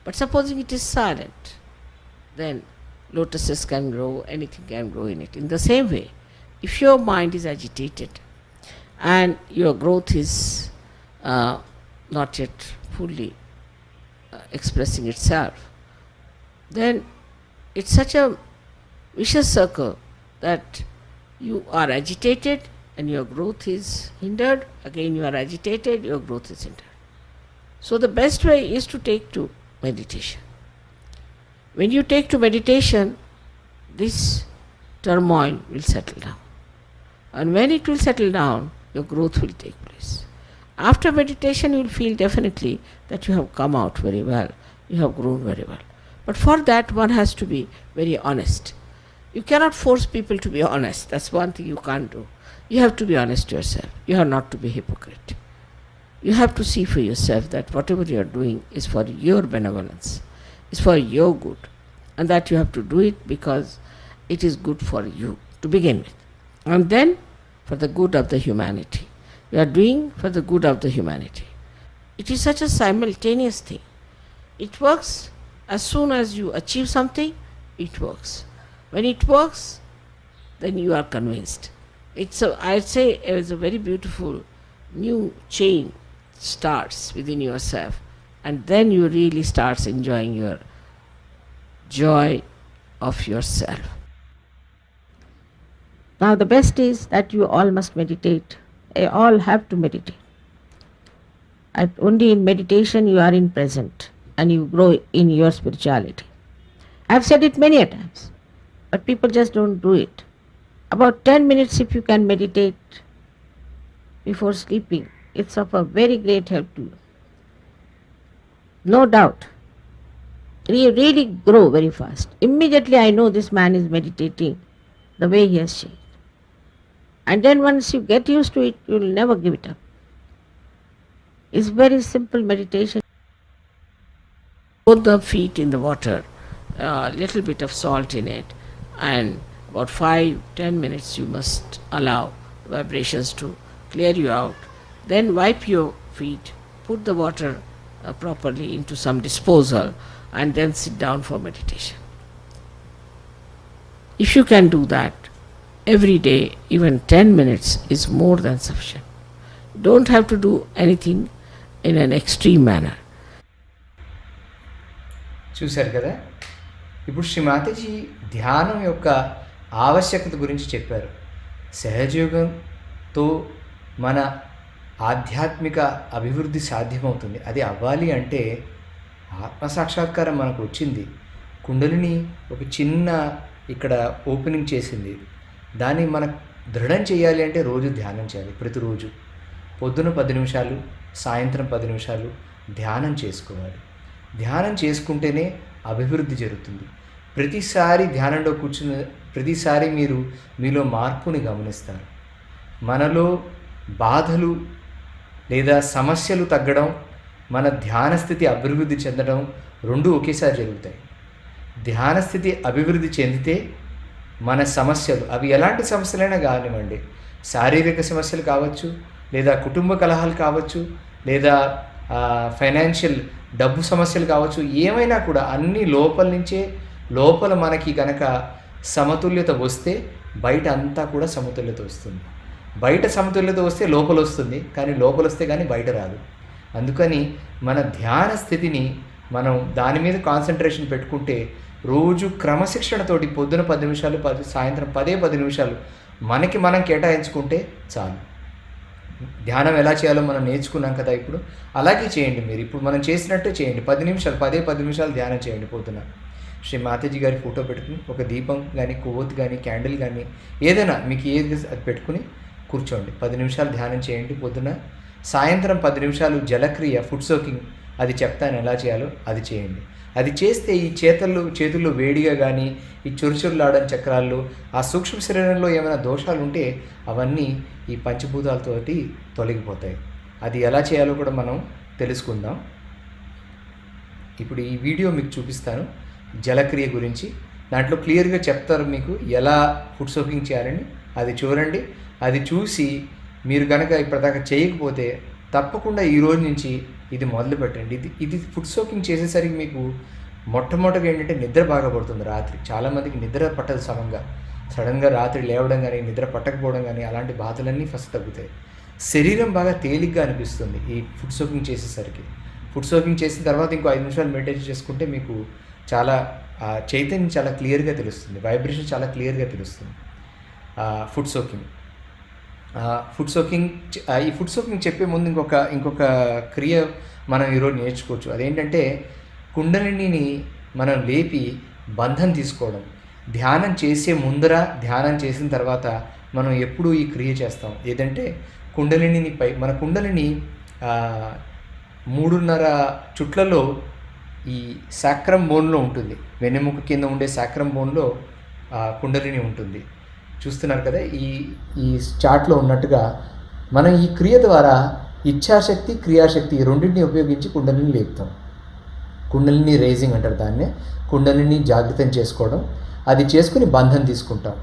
But supposing it is silent, then lotuses can grow, anything can grow in it. In the same way, if your mind is agitated and your growth is not yet fully expressing itself, then it's such a vicious circle that you are agitated and your growth is hindered. Again you are agitated, your growth is hindered. So the best way is to take to meditation. When you take to meditation, this turmoil will settle down. And when it will settle down, your growth will take place. After meditation, you will feel definitely that you have come out very well. you have grown very well. But for that, one has to be very honest. You cannot force people to be honest. That's one thing you can't do. You have to be honest to yourself. You have not to be hypocrite. You have to see for yourself that whatever you are doing is for your benevolence, is for your good, and that you have to do it because it is good for you to begin with, and then for the good of the humanity. You are doing for the good of the humanity. It is such a simultaneous thing. It works as soon as you achieve something, it works. When it works, then you are convinced. I'd say it's a very beautiful new chain starts within yourself, and then you really starts enjoying your joy of yourself. Now the best is that you all must meditate. You all have to meditate. Only in meditation you are in present and you grow in your spirituality. I've said it many a times, but people just don't do it. About 10 minutes if you can meditate before sleeping, it's of a very great help to you. No doubt. You really grow very fast. Immediately I know this man is meditating the way he has changed. And then once you get used to it, you will never give it up. It's very simple meditation. Put the feet in the water, a little bit of salt in it, and about 5-10 minutes you must allow vibrations to clear you out. Then wipe your feet, put the water properly into some disposal, and then sit down for meditation. If you can do that every day, even 10 minutes is more than sufficient. You don't have to do anything in an extreme manner. చూశారు కదా, ఇప్పుడు శ్రీ మాతాజీ ధ్యానం యొక్క ఆవశ్యకత గురించి చెప్పారు. సహజయోగంతో మన ఆధ్యాత్మిక అభివృద్ధి సాధ్యమవుతుంది. అది అవ్వాలి అంటే ఆత్మసాక్షాత్కారం మనకు వచ్చింది. కుండలిని ఒక చిన్న ఇక్కడ ఓపెనింగ్ చేసింది. దాన్ని మనం దృఢం చేయాలి అంటే రోజు ధ్యానం చేయాలి. ప్రతిరోజు పొద్దున 10 నిమిషాలు, సాయంత్రం 10 నిమిషాలు ధ్యానం చేసుకోవాలి. ధ్యానం చేసుకుంటేనే అభివృద్ధి జరుగుతుంది. ప్రతిసారి ధ్యానంలో కూర్చున్న ప్రతిసారి మీరు మీలో మార్పుని గమనిస్తారు. మనలో బాధలు లేదా సమస్యలు తగ్గడం, మన ధ్యాన స్థితి అభివృద్ధి చెందడం రెండు ఒకేసారి జరుగుతాయి. ధ్యాన స్థితి అభివృద్ధి చెందితే మన సమస్యలు, అవి ఎలాంటి సమస్యలైనా కానివ్వండి, శారీరక సమస్యలు కావచ్చు, లేదా కుటుంబ కలహాలు కావచ్చు, లేదా ఫైనాన్షియల్ డబ్బు సమస్యలు కావచ్చు, ఏమైనా కూడా అన్నీ లోపల నుంచే, లోపల మనకి కనుక సమతుల్యత వస్తే బయట అంతా కూడా సమతుల్యత వస్తుంది. బయట సమతుల్యత వస్తే లోపల వస్తుంది, కానీ లోపల వస్తే కానీ బయట రాదు. అందుకని మన ధ్యాన స్థితిని మనం దాని మీద కాన్సన్ట్రేషన్ పెట్టుకుంటే రోజు క్రమశిక్షణతోటి పొద్దున 10 నిమిషాలు, సాయంత్రం 10 నిమిషాలు మనకి మనం కేటాయించుకుంటే చాలు. ధ్యానం ఎలా చేయాలో మనం నేర్చుకున్నాం కదా, ఇప్పుడు అలాగే చేయండి. మీరు ఇప్పుడు మనం చేసినట్టే చేయండి. 10 నిమిషాలు 10 నిమిషాలు ధ్యానం చేయండి పొద్దున. శ్రీ మాతాజీ గారి ఫోటో పెట్టుకుని ఒక దీపం కానీ, కొవ్వొత్తి కానీ, క్యాండిల్ కానీ, ఏదైనా మీకు ఏది అది పెట్టుకుని కూర్చోండి. 10 నిమిషాలు ధ్యానం చేయండి పొద్దున. సాయంత్రం 10 నిమిషాలు జలక్రియ, ఫుడ్ సోకింగ్, అది చెప్తాను ఎలా చేయాలో, అది చేయండి. అది చేస్తే ఈ చేతుల్లో వేడిగా కానీ, ఈ చురుచురులాడని చక్రాల్లో, ఆ సూక్ష్మ శరీరంలో ఏమైనా దోషాలు ఉంటే అవన్నీ ఈ పంచభూతాలతోటి తొలగిపోతాయి. అది ఎలా చేయాలో కూడా మనం తెలుసుకుందాం. ఇప్పుడు ఈ వీడియో మీకు చూపిస్తాను జలక్రియ గురించి. దాంట్లో క్లియర్గా చెప్తారు మీకు ఎలా ఫుడ్ సోకింగ్ చేయాలని. అది చూడండి. అది చూసి మీరు కనుక ఇప్పటిదాకా చేయకపోతే తప్పకుండా ఈ రోజు నుంచి ఇది మొదలు పెట్టండి. ఇది ఫుడ్ సోకింగ్ చేసేసరికి మీకు మొట్టమొదటిగా ఏంటంటే నిద్ర బాగా పడుతుంది. రాత్రి చాలామందికి నిద్ర పట్టదు సమంగా. సడన్గా రాత్రి లేవడం కానీ, నిద్ర పట్టకపోవడం కానీ, అలాంటి బాధలన్నీ ఫస్ట్ తగ్గుతాయి. శరీరం బాగా తేలిగ్గా అనిపిస్తుంది ఈ ఫుడ్ సోకింగ్ చేసేసరికి. ఫుడ్ సోకింగ్ చేసిన తర్వాత ఇంకో 5 నిమిషాలు మెడిటేషన్ చేసుకుంటే మీకు చాలా చైతన్యం చాలా క్లియర్గా తెలుస్తుంది, వైబ్రేషన్ చాలా క్లియర్గా తెలుస్తుంది. ఫుడ్ సోకింగ్ ఈ ఫుడ్ సోకింగ్ చెప్పే ముందు ఇంకొక క్రియ మనం ఈరోజు నేర్చుకోవచ్చు. అదేంటంటే కుండలిని మనం లేపి బంధం తీసుకోవడం. ధ్యానం చేసే ముందర, ధ్యానం చేసిన తర్వాత మనం ఎప్పుడూ ఈ క్రియ చేస్తాం. ఏదంటే మన కుండలిని 3.5 చుట్లలో ఈ సాక్రమ్ బోన్లో ఉంటుంది, వెన్నెముక కింద ఉండే సాక్రమ్ బోన్లో కుండలిని ఉంటుంది. చూస్తున్నారు కదా ఈ చార్ట్లో ఉన్నట్టుగా మనం ఈ క్రియ ద్వారా ఇచ్ఛాశక్తి, క్రియాశక్తి ఈ రెండింటిని ఉపయోగించి కుండలిని లేపుతాం. కుండలిని రేజింగ్ అంటారు దాన్నే. కుండలిని జాగృతం చేసుకోవడం, అది చేసుకుని బంధం తీసుకుంటాం.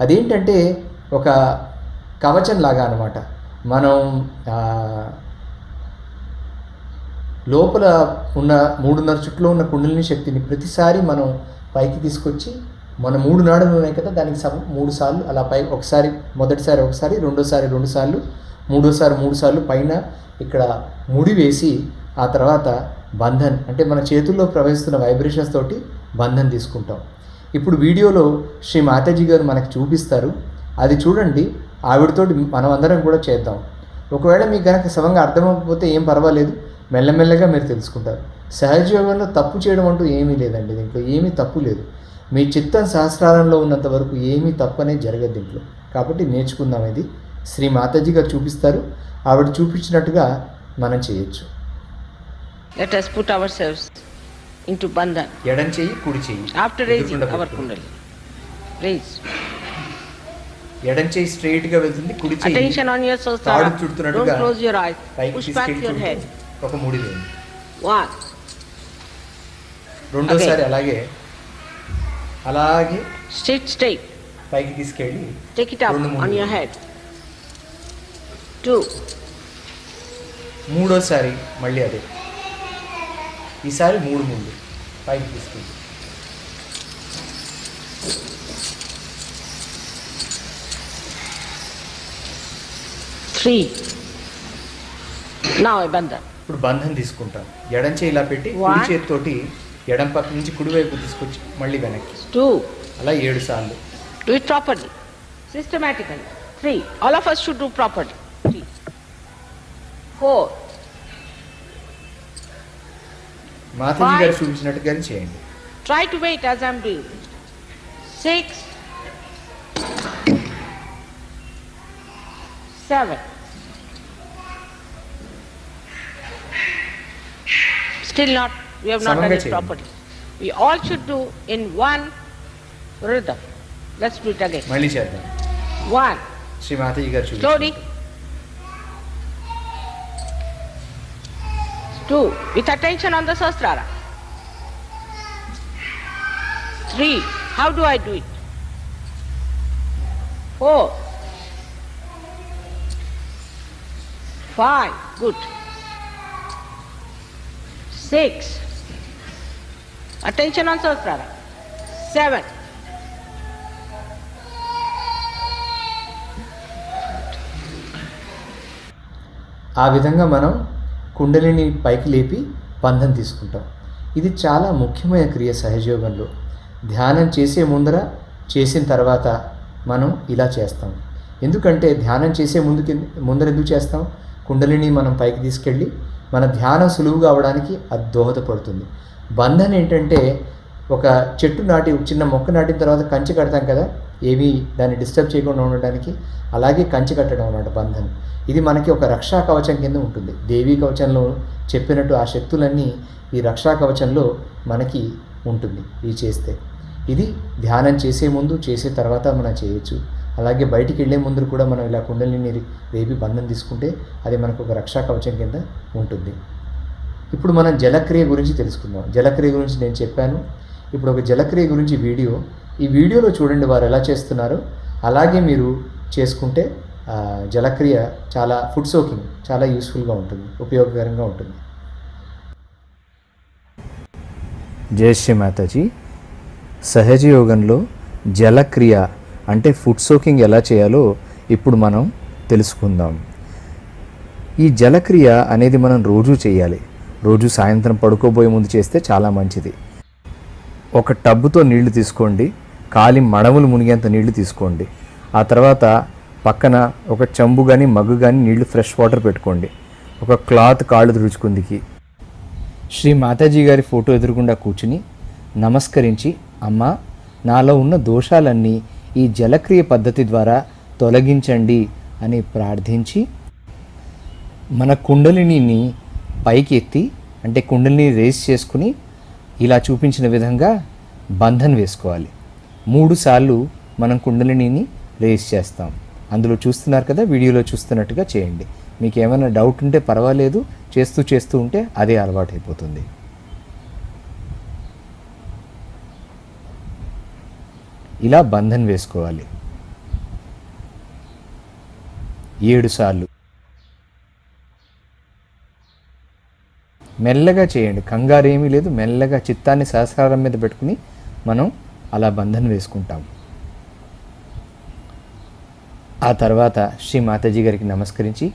అదేంటంటే ఒక కవచం లాగా అనమాట. మనం లోపల ఉన్న 3.5 చుట్లో ఉన్న కుండలిని శక్తిని ప్రతిసారి మనం పైకి తీసుకొచ్చి, మన 3 నాడులు ఉన్నాయి కదా, దానికి 3 సార్లు అలా పై, ఒకసారి మొదటిసారి ఒకసారి, రెండోసారి 2 సార్లు, మూడోసారి 3 సార్లు పైన ఇక్కడ ముడి వేసి, ఆ తర్వాత బంధన్ అంటే మన చేతుల్లో ప్రవహిస్తున్న వైబ్రేషన్స్ తోటి బంధన్ తీసుకుంటాం. ఇప్పుడు వీడియోలో శ్రీ మాతాజీ గారు మనకి చూపిస్తారు, అది చూడండి. ఆవిడతోటి మనం అందరం కూడా చేద్దాం. ఒకవేళ మీకు కనుక సమంగా అర్థమైపోతే ఏం పర్వాలేదు, మెల్లమెల్లగా మీరు తెలుసుకుంటారు. సహజ యోగంలో తప్పు చేయడం అంటూ ఏమీ లేదండి, దీంట్లో ఏమీ తప్పు లేదు. మీ చిత్తం సహస్రారంలో ఉన్నంత వరకు ఏమీ తప్పు అనేది జరగదు దీంట్లో. కాబట్టి నేర్చుకుందాం. ఇది శ్రీ మాతాజీ గారు చూపిస్తారు, ఆవిడ చూపించినట్టుగా మనం చేయొచ్చు. Let us put ourselves into bandhan. ఎడం చెయ్యి, కుడి చెయ్యి After raising our kundalini, raise. ఎడం చెయ్యి స్ట్రైట్ గా వెళ్తుంది, కుడి చెయ్యి Attention on your తాడు sastra. Don't చుడుతున్నట్టుగా close your eyes. పైకి Push back తీసుకెళ్ళి your head. ఒక ముడి వేయండి. 1. రెండోసారి అలాగే Sit straight. పైకి తీసుకెళ్ళి Take it up రెండు on ముళ్ళు. your head. 2. మూడోసారి మళ్ళీ అదే, ఈసారి 3 ముళ్ళు పైకి తీసుకెళ్ళి. 3. Now a bandhan. ఇప్పుడు బంధం తీసుకుంటాం. ఎడం చేయి ఇలా పెట్టి, కుడి One. చేతితోటి ఎడం పక్క నుంచి కుడివైపు తీసుకొచ్చి మళ్ళీ వెనక్కి, 2. అలా 7 సార్లు. Do it properly, systematically. 3. All of us should do properly. 3. 4. Mataji గారు Five. చూపించినట్టుగానే చేయండి. Try to wait as I'm doing. 6. 7. Still not, we have not done Samanga it cheyandi. properly. We all should do in one rhythm. Let's do it again. మళ్ళీ చేద్దాం. 1. శ్రీ మాతాజీ గారు Slowly. చూపించారు. 2. With attention on the sahasrara. 3. How do I do it? 4. 5. Good. 6. Attention on sahasrara. 7. ఆ విధంగా మనం కుండలిని పైకి లేపి బంధం తీసుకుంటాం. ఇది చాలా ముఖ్యమైన క్రియ సహజయోగంలో. ధ్యానం చేసే చేసిన తర్వాత మనం ఇలా చేస్తాం. ఎందుకంటే ధ్యానం చేసే ముందర ఎందుకు చేస్తాం? కుండలిని మనం పైకి తీసుకెళ్ళి మన ధ్యానం సులువుగా అవడానికి అది దోహదపడుతుంది. బంధన్ ఏంటంటే, ఒక చెట్టు నాటి, చిన్న మొక్క నాటిన తర్వాత కంచె కడతాం కదా, ఏవి దాన్ని డిస్టర్బ్ చేయకుండా ఉండడానికి, అలాగే కంచె కట్టడం అన్నమాట బంధన్. ఇది మనకి ఒక రక్షా కవచం కింద ఉంటుంది. దేవీ కవచంలో చెప్పినట్టు ఆ శక్తులన్నీ ఈ రక్షా కవచంలో మనకి ఉంటుంది ఇది చేస్తే. ఇది ధ్యానం చేసే ముందు, చేసే తర్వాత మనం చేయొచ్చు. అలాగే బయటికి వెళ్ళే ముందు కూడా మనం ఇలా కుండలిని రేపి బంధం తీసుకుంటే అది మనకు ఒక రక్షా కవచం కింద ఉంటుంది. ఇప్పుడు మనం జలక్రియ గురించి తెలుసుకుందాం. జలక్రియ గురించి నేను చెప్పాను. ఇప్పుడు ఒక జలక్రియ గురించి ఈ వీడియోలో చూడండి వారు ఎలా చేస్తున్నారో, అలాగే మీరు చేసుకుంటే జలక్రియ చాలా ఫుడ్ సోకింగ్ చాలా యూస్ఫుల్గా ఉంటుంది, ఉపయోగకరంగా ఉంటుంది. జై శ్రీ మాతాజీ. సహజ యోగంలో జలక్రియ అంటే ఫుడ్ సోకింగ్ ఎలా చేయాలో ఇప్పుడు మనం తెలుసుకుందాం. ఈ జలక్రియ అనేది మనం రోజు చేయాలి. రోజు సాయంత్రం పడుకోబోయే ముందు చేస్తే చాలా మంచిది. ఒక టబ్బుతో నీళ్లు తీసుకోండి, కాలి మడములు మునిగేంత నీళ్లు తీసుకోండి. ఆ తర్వాత పక్కన ఒక చెంబు కానీ మగ్గు కానీ నీళ్లు ఫ్రెష్ వాటర్ పెట్టుకోండి. ఒక క్లాత్ కాళ్ళు తుడుచుకుందికి శ్రీ మాతాజీ గారి ఫోటో ఎదురుగుండా కూర్చుని నమస్కరించి, అమ్మా నాలో ఉన్న దోషాలన్నీ ఈ జలక్రియ పద్ధతి ద్వారా తొలగించండి అని ప్రార్థించి మన కుండలిని పైకి ఎత్తి, అంటే కుండలిని రేస్ చేసుకుని ఇలా చూపించిన విధంగా బంధన్ వేసుకోవాలి. 3 సార్లు మనం కుండలినిని రేస్ చేస్తాం. అందులో చూస్తున్నారు కదా, వీడియోలో చూస్తున్నట్టుగా చేయండి. మీకు ఏమైనా డౌట్ ఉంటే పర్వాలేదు, చేస్తూ ఉంటే అదే అలవాటు అయిపోతుంది. ఇలా బంధన్ వేసుకోవాలి 7 సార్లు. మెల్లగా చేయండి, కంగారు ఏమీ లేదు. మెల్లగా చిత్తాన్ని సహస్రారం మీద పెట్టుకుని మనం అలా బంధన్ వేసుకుంటాం. ఆ తర్వాత శ్రీ మాతాజీ గారికి నమస్కరించి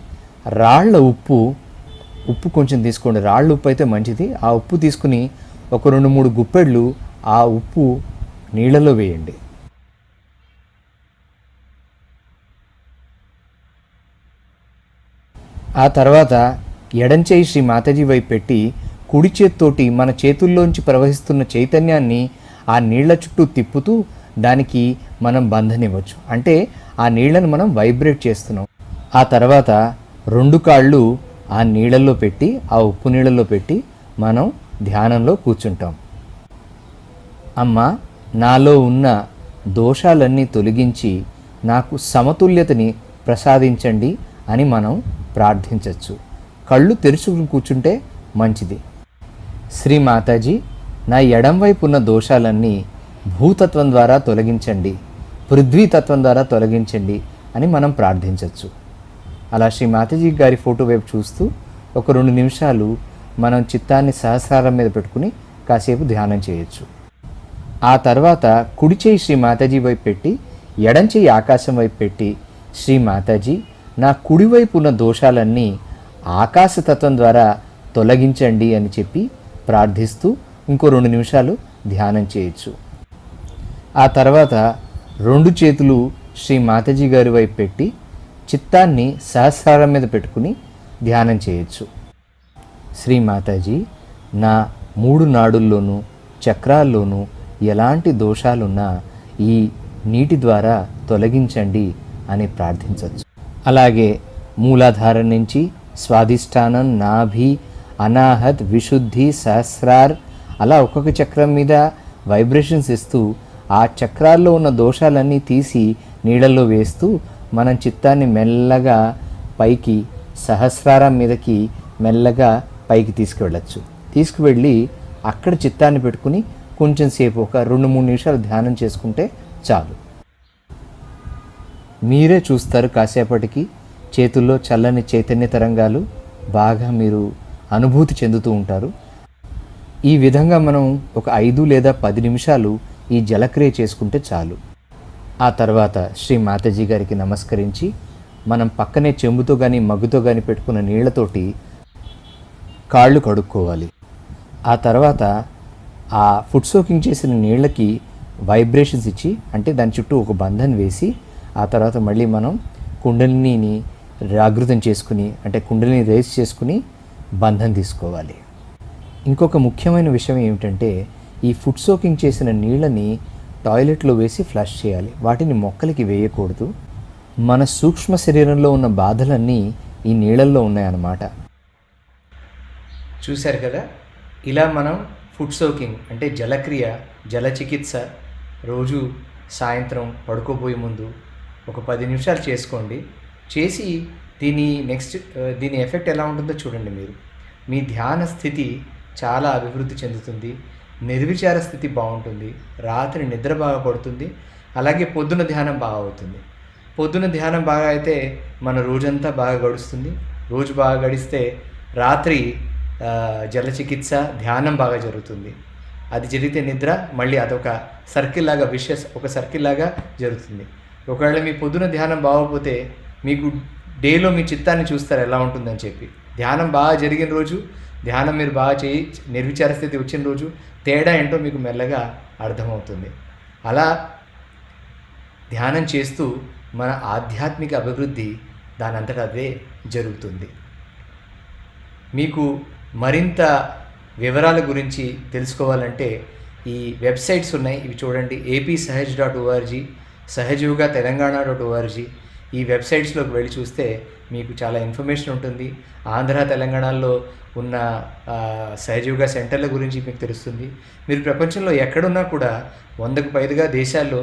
రాళ్ల ఉప్పు కొంచెం తీసుకోండి. రాళ్ళ ఉప్పు అయితే మంచిది. ఆ ఉప్పు తీసుకుని ఒక 2-3 గుప్పెళ్ళు ఆ ఉప్పు నీళ్ళలో వేయండి. ఆ తర్వాత ఎడం చేయి శ్రీ మాతాజీ వైపు పెట్టి కుడి చేత్తోటి మన చేతుల్లోంచి ప్రవహిస్తున్న చైతన్యాన్ని ఆ నీళ్ల చుట్టూ తిప్పుతూ దానికి మనం బంధనివ్వచ్చు. అంటే ఆ నీళ్లను మనం వైబ్రేట్ చేస్తున్నాం. ఆ తర్వాత 2 కాళ్ళు ఆ నీళ్ళల్లో పెట్టి, ఆ ఉప్పు నీళ్ళల్లో పెట్టి మనం ధ్యానంలో కూర్చుంటాం. అమ్మ, నాలో ఉన్న దోషాలన్నీ తొలగించి నాకు సమతుల్యతని ప్రసాదించండి అని మనం ప్రార్థించవచ్చు. కళ్ళు తెరుచుకుని కూర్చుంటే మంచిది. శ్రీ మాతాజీ, నా ఎడం వైపు ఉన్న దోషాలన్నీ భూతత్వం ద్వారా తొలగించండి, పృథ్వీతత్వం ద్వారా తొలగించండి అని మనం ప్రార్థించవచ్చు. అలా శ్రీ మాతాజీ గారి ఫోటో వైపు చూస్తూ ఒక 2 నిమిషాలు మనం చిత్తాన్ని సహస్రారం మీద పెట్టుకుని కాసేపు ధ్యానం చేయొచ్చు. ఆ తర్వాత కుడి చేయి శ్రీ మాతాజీ వైపు పెట్టి, ఎడం చేయి ఆకాశం వైపు పెట్టి, శ్రీ మాతాజీ, నా కుడివైపు ఉన్న దోషాలన్నీ ఆకాశతత్వం ద్వారా తొలగించండి అని చెప్పి ప్రార్థిస్తూ ఇంకో 2 నిమిషాలు ధ్యానం చేయొచ్చు. ఆ తర్వాత 2 చేతులు శ్రీ మాతాజీ గారి వైపు పెట్టి చిత్తాన్ని సహస్రారం మీద పెట్టుకుని ధ్యానం చేయొచ్చు. శ్రీ మాతాజీ, నా 3 నాడుల్లోనూ చక్రాల్లోనూ ఎలాంటి దోషాలున్నా ఈ నీటి ద్వారా తొలగించండి అని ప్రార్థించవచ్చు. అలాగే మూలాధారం నుంచి స్వాధిష్టానం, నాభి, అనాహత్, విశుద్ధి, సహస్రార్ అలా ఒక్కొక్క చక్రం మీద వైబ్రేషన్స్ ఇస్తూ ఆ చక్రాల్లో ఉన్న దోషాలన్నీ తీసి నీళ్ళల్లో వేస్తూ మనం చిత్తాన్ని మెల్లగా పైకి సహస్రారం మీదకి మెల్లగా పైకి తీసుకువెళ్ళచ్చు. తీసుకువెళ్ళి అక్కడ చిత్తాన్ని పెట్టుకుని కొంచెం సేపు ఒక 2-3 నిమిషాలు ధ్యానం చేసుకుంటే చాలు. మీరే చూస్తారు కాసేపటికి చేతుల్లో చల్లని చైతన్య తరంగాలు బాగా మీరు అనుభూతి చెందుతూ ఉంటారు. ఈ విధంగా మనం ఒక 5 లేదా 10 నిమిషాలు ఈ జలక్రియ చేసుకుంటే చాలు. ఆ తర్వాత శ్రీ మాతాజీ గారికి నమస్కరించి మనం పక్కనే చెంబుతో కానీ మగ్గుతో కానీ పెట్టుకున్న నీళ్లతోటి కాళ్ళు కడుక్కోవాలి. ఆ తర్వాత ఆ ఫుడ్ సోకింగ్ చేసిన నీళ్ళకి వైబ్రేషన్స్ ఇచ్చి, అంటే దాని చుట్టూ ఒక బంధన్ వేసి, ఆ తర్వాత మళ్ళీ మనం కుండలిని జాగృతం చేసుకుని, అంటే కుండలిని రేస్ చేసుకుని బంధం తీసుకోవాలి. ఇంకొక ముఖ్యమైన విషయం ఏమిటంటే, ఈ ఫుడ్ సోకింగ్ చేసిన నీళ్ళని టాయిలెట్లో వేసి ఫ్లష్ చేయాలి. వాటిని మొక్కలకి వేయకూడదు. మన సూక్ష్మ శరీరంలో ఉన్న బాధలన్నీ ఈ నీళ్ళల్లో ఉన్నాయన్నమాట. చూశారు కదా, ఇలా మనం ఫుడ్ సోకింగ్ అంటే జలక్రియ, జల చికిత్స రోజు సాయంత్రం పడుకోబోయే ముందు ఒక 10 నిమిషాలు చేసుకోండి. చేసి దీని ఎఫెక్ట్ ఎలా ఉంటుందో చూడండి. మీ ధ్యాన స్థితి చాలా అభివృద్ధి చెందుతుంది. నిర్విచార స్థితి బాగుంటుంది. రాత్రి నిద్ర బాగా పడుతుంది. అలాగే పొద్దున ధ్యానం బాగా అవుతుంది. పొద్దున ధ్యానం బాగా అయితే మన రోజంతా బాగా గడుస్తుంది. రోజు బాగా గడిస్తే రాత్రి జల చికిత్స, ధ్యానం బాగా జరుగుతుంది. అది జరిగితే నిద్ర మళ్ళీ అదొక సర్కిల్ లాగా, ఒక సర్కిల్ లాగా జరుగుతుంది. ఒకవేళ మీ పొద్దున ధ్యానం బాగోకపోతే మీకు డేలో మీ చిత్తాన్ని చూస్తారు ఎలా ఉంటుందని చెప్పి. ధ్యానం బాగా జరిగిన రోజు, ధ్యానం మీరు బాగా నిర్విచార స్థితి వచ్చిన రోజు తేడా ఏంటో మీకు మెల్లగా అర్థమవుతుంది. అలా ధ్యానం చేస్తూ మన ఆధ్యాత్మిక అభివృద్ధి దానంతట అదే జరుగుతుంది. మీకు మరింత వివరాల గురించి తెలుసుకోవాలంటే ఈ వెబ్సైట్స్ ఉన్నాయి, ఇవి చూడండి. apsahaj.org, సహజయోగా తెలంగాణ.org, ఈ వెబ్సైట్స్లోకి వెళ్ళి చూస్తే మీకు చాలా ఇన్ఫర్మేషన్ ఉంటుంది. ఆంధ్ర తెలంగాణలో ఉన్న సహజయోగా సెంటర్ల గురించి మీకు తెలుస్తుంది. మీరు ప్రపంచంలో ఎక్కడున్నా కూడా 100కు పైగా దేశాల్లో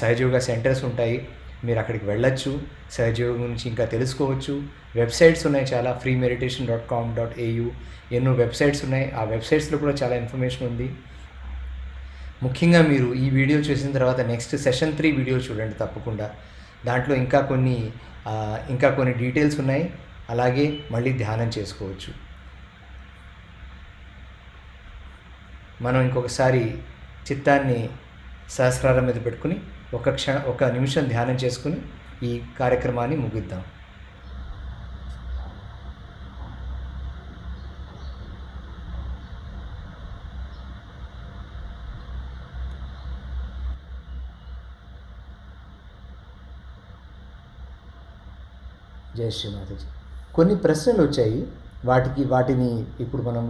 సహజయోగా సెంటర్స్ ఉంటాయి. మీరు అక్కడికి వెళ్ళొచ్చు, సహజయోగం గురించి ఇంకా తెలుసుకోవచ్చు. వెబ్సైట్స్ ఉన్నాయి చాలా, freemeditation.com.au ఎన్నో వెబ్సైట్స్ ఉన్నాయి. ఆ వెబ్సైట్స్లో కూడా చాలా ఇన్ఫర్మేషన్ ఉంది. ముఖ్యంగా మీరు ఈ వీడియో చూసిన తర్వాత నెక్స్ట్ సెషన్ 3 వీడియో చూడండి తప్పకుండా. దాంట్లో ఇంకా కొన్ని డీటెయిల్స్ ఉన్నాయి. అలాగే మళ్ళీ ధ్యానం చేసుకోవచ్చు. మనం ఇంకొకసారి చిత్తాన్ని సహస్రారం మీద పెట్టుకుని ఒక నిమిషం ధ్యానం చేసుకుని ఈ కార్యక్రమాన్ని ముగిద్దాం. జై శ్రీమాతాజీ. కొన్ని ప్రశ్నలు వచ్చాయి, వాటిని ఇప్పుడు మనం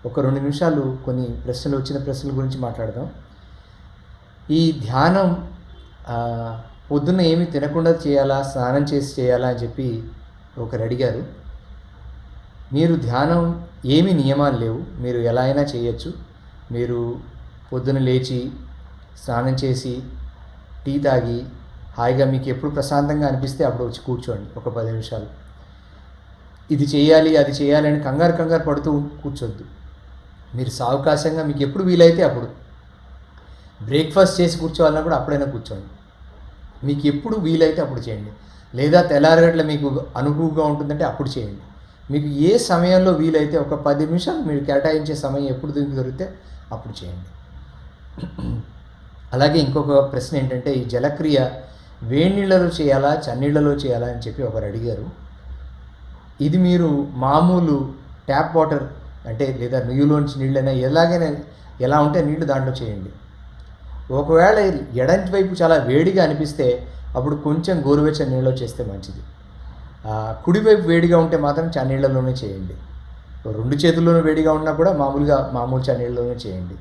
ఒక 2 నిమిషాలు కొన్ని వచ్చిన ప్రశ్నల గురించి మాట్లాడదాం. ఈ ధ్యానం పొద్దున్న ఏమి తినకుండా చేయాలా, స్నానం చేసి చేయాలా అని చెప్పి ఒకరు అడిగారు. మీరు ధ్యానం ఏమీ నియమాలు లేవు, మీరు ఎలా అయినా చేయొచ్చు. మీరు పొద్దున లేచి స్నానం చేసి టీ తాగి హాయిగా మీకు ఎప్పుడు ప్రశాంతంగా అనిపిస్తే అప్పుడు వచ్చి కూర్చోండి ఒక 10 నిమిషాలు. ఇది చేయాలి అది చేయాలి అని కంగారు పడుతూ కూర్చోద్దు. మీరు సావకాశంగా మీకు ఎప్పుడు వీలైతే అప్పుడు, బ్రేక్ఫాస్ట్ చేసి కూర్చోవాలన్నా కూడా అప్పుడైనా కూర్చోండి. మీకు ఎప్పుడు వీలైతే అప్పుడు చేయండి. లేదా తెల్లారగట్ల మీకు అనుకువగా ఉంటుందంటే అప్పుడు చేయండి. మీకు ఏ సమయంలో వీలైతే ఒక 10 నిమిషాలు మీరు కేటాయించే సమయం ఎప్పుడు దొరికితే అప్పుడు చేయండి. అలాగే ఇంకొక ప్రశ్న ఏంటంటే, ఈ జలక్రియ వేడి నీళ్ళలో చేయాలా చన్నీళ్ళలో చేయాలా అని చెప్పి ఒకరు అడిగారు. ఇది మీరు మామూలు ట్యాప్ వాటర్ అంటే లేదా నుయ్యులోంచి నీళ్ళైనా ఎలా ఉంటే నీళ్ళు దాంట్లో చేయండి. ఒకవేళ ఎడంటి వైపు చాలా వేడిగా అనిపిస్తే అప్పుడు కొంచెం గోరువెచ్చని నీళ్ళలో చేస్తే మంచిది. కుడివైపు వేడిగా ఉంటే మాత్రం చన్నీళ్ళలోనే చేయండి. 2 చేతుల్లోనూ వేడిగా ఉన్నా కూడా మామూలు చన్నీళ్ళలోనే చేయండి.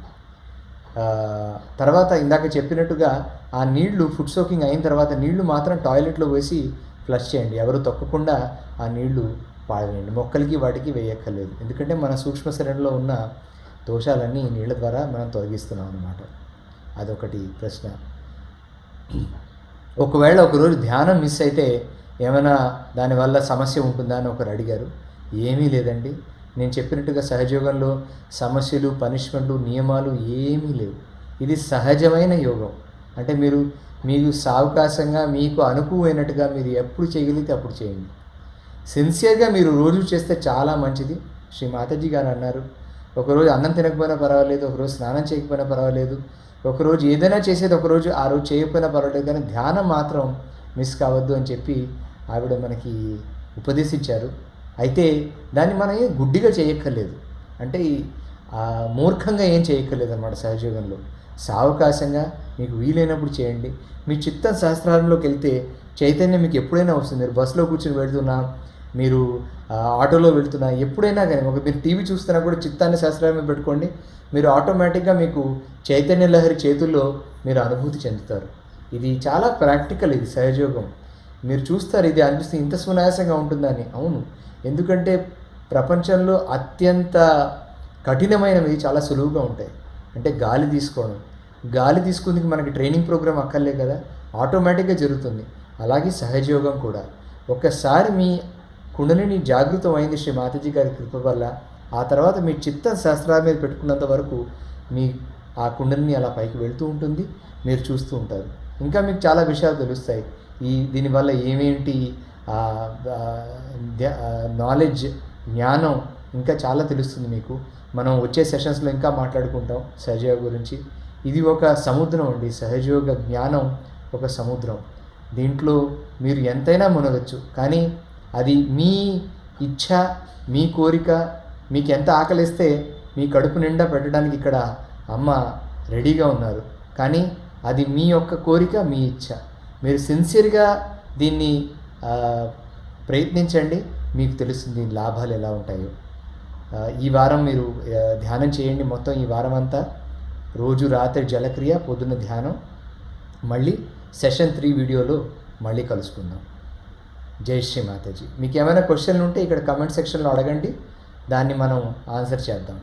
తర్వాత ఇందాక చెప్పినట్టుగా ఆ నీళ్లు ఫుడ్ సోకింగ్ అయిన తర్వాత నీళ్లు మాత్రం టాయిలెట్లో వేసి ఫ్లష్ చేయండి. ఎవరు తొక్కకుండా ఆ నీళ్లు పాడేయండి. మొక్కలకి వాటికి వేయక్కర్లేదు. ఎందుకంటే మన సూక్ష్మ శరీరంలో ఉన్న దోషాలన్నీ ఈ నీళ్ళ ద్వారా మనం తొలగిస్తున్నాం అన్నమాట. అదొకటి ప్రశ్న. ఒకవేళ ఒకరోజు ధ్యానం మిస్ అయితే ఏమైనా దానివల్ల సమస్య ఉంటుందా అని ఒకరు అడిగారు. ఏమీ లేదండి. నేను చెప్పినట్టుగా సహజయోగంలో సమస్యలు, పనిష్మెంట్లు, నియమాలు ఏమీ లేవు. ఇది సహజమైన యోగం. అంటే మీకు సావకాశంగా మీకు అనుకువైనట్టుగా మీరు ఎప్పుడు చేయగలిగితే అప్పుడు చేయండి. సిన్సియర్గా మీరు రోజు చేస్తే చాలా మంచిది. శ్రీ మాతాజీ గారు అన్నారు, ఒకరోజు అన్నం తినకపోయినా పర్వాలేదు, ఒకరోజు స్నానం చేయకపోయినా పర్వాలేదు, ఒకరోజు ఏదైనా చేసేది ఒకరోజు ఆ రోజు చేయకపోయినా పర్వాలేదు, కానీ ధ్యానం మాత్రం మిస్ కావద్దు అని చెప్పి ఆవిడ మనకి ఉపదేశించారు. అయితే దాన్ని మనం గుడ్డిగా చేయక్కర్లేదు, అంటే మూర్ఖంగా ఏం చేయక్కర్లేదు అన్నమాట. సహజయోగంలో సావకాశంగా మీకు వీలైనప్పుడు చేయండి. మీ చిత్తం సహస్రారంలోకి వెళ్తే చైతన్యం మీకు ఎప్పుడైనా వస్తుంది. మీరు బస్సులో కూర్చొని వెళ్తున్నా, మీరు ఆటోలో వెళ్తున్నా, ఎప్పుడైనా కానీ మీరు టీవీ చూస్తున్నా కూడా చిత్తాన్ని సహస్రారం పెట్టుకోండి. మీరు ఆటోమేటిక్గా మీకు చైతన్య లహరి చేతుల్లో మీరు అనుభూతి చెందుతారు. ఇది చాలా ప్రాక్టికల్. ఇది సహజయోగం. మీరు చూస్తారు, ఇది అనిపిస్తుంది ఇంత సునాయాసంగా ఉంటుందని. అవును, ఎందుకంటే ప్రపంచంలో అత్యంత కఠినమైనవి చాలా సులువుగా ఉంటాయి. అంటే గాలి తీసుకుందుకు మనకి ట్రైనింగ్ ప్రోగ్రామ్ అక్కర్లే కదా, ఆటోమేటిక్గా జరుగుతుంది. అలాగే సహజయోగం కూడా. ఒక్కసారి మీ కుండలిని జాగృతం అయింది శ్రీ మాతాజీ గారి కృప వల్ల, ఆ తర్వాత మీ చిత్తం శాస్త్రాల మీద పెట్టుకున్నంత వరకు మీ ఆ కుండలిని అలా పైకి వెళ్తూ ఉంటుంది, మీరు చూస్తూ ఉంటారు. ఇంకా మీకు చాలా విషయాలు తెలుస్తాయి. దీనివల్ల ఏమేంటి నాలెడ్జ్, జ్ఞానం ఇంకా చాలా తెలుస్తుంది మీకు. మనం వచ్చే సెషన్స్లో ఇంకా మాట్లాడుకుంటాం సహజయోగ గురించి. ఇది ఒక సముద్రం అండి. సహజయోగ జ్ఞానం ఒక సముద్రం. దీంట్లో మీరు ఎంతైనా మునగచ్చు, కానీ అది మీ ఇచ్ఛ, మీ కోరిక. మీకు ఎంత ఆకలిస్తే మీ కడుపు నిండా పెట్టడానికి ఇక్కడ అమ్మ రెడీగా ఉన్నారు. కానీ అది మీ యొక్క కోరిక, మీ ఇచ్ఛ. మీరు సిన్సియర్గా దీన్ని ప్రయత్నించండి, మీకు తెలుస్తుంది దీని లాభాలు ఎలా ఉంటాయో. ఈ వారం మీరు ధ్యానం చేయండి. మొత్తం ఈ వారం అంతా రోజు రాత్రి జలక్రియ, పొద్దున్న ధ్యానం. మళ్ళీ సెషన్ 3 వీడియోలో మళ్ళీ కలుసుకుందాం. జై శ్రీ మాతాజీ. మీకు ఏమైనా క్వశ్చన్లు ఉంటే ఇక్కడ కమెంట్ సెక్షన్లో అడగండి, దాన్ని మనం ఆన్సర్ చేద్దాం.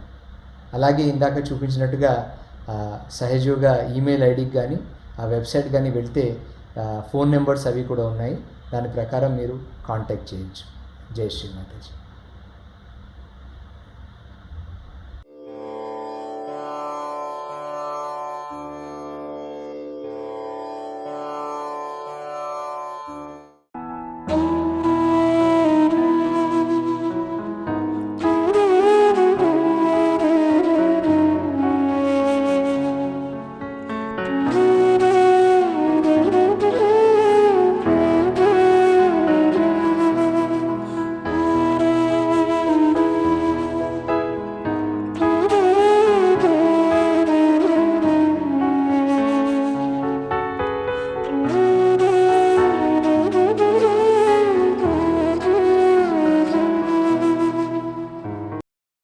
అలాగే ఇందాక చూపించినట్టుగా సహజయోగ ఈమెయిల్ ఐడికి కానీ ఆ వెబ్సైట్ కానీ వెళ్తే ఫోన్ నెంబర్స్ అవి కూడా ఉన్నాయి, దాని ప్రకారం మీరు కాంటాక్ట్ చేయొచ్చు. జై శ్రీ మాతాజీ.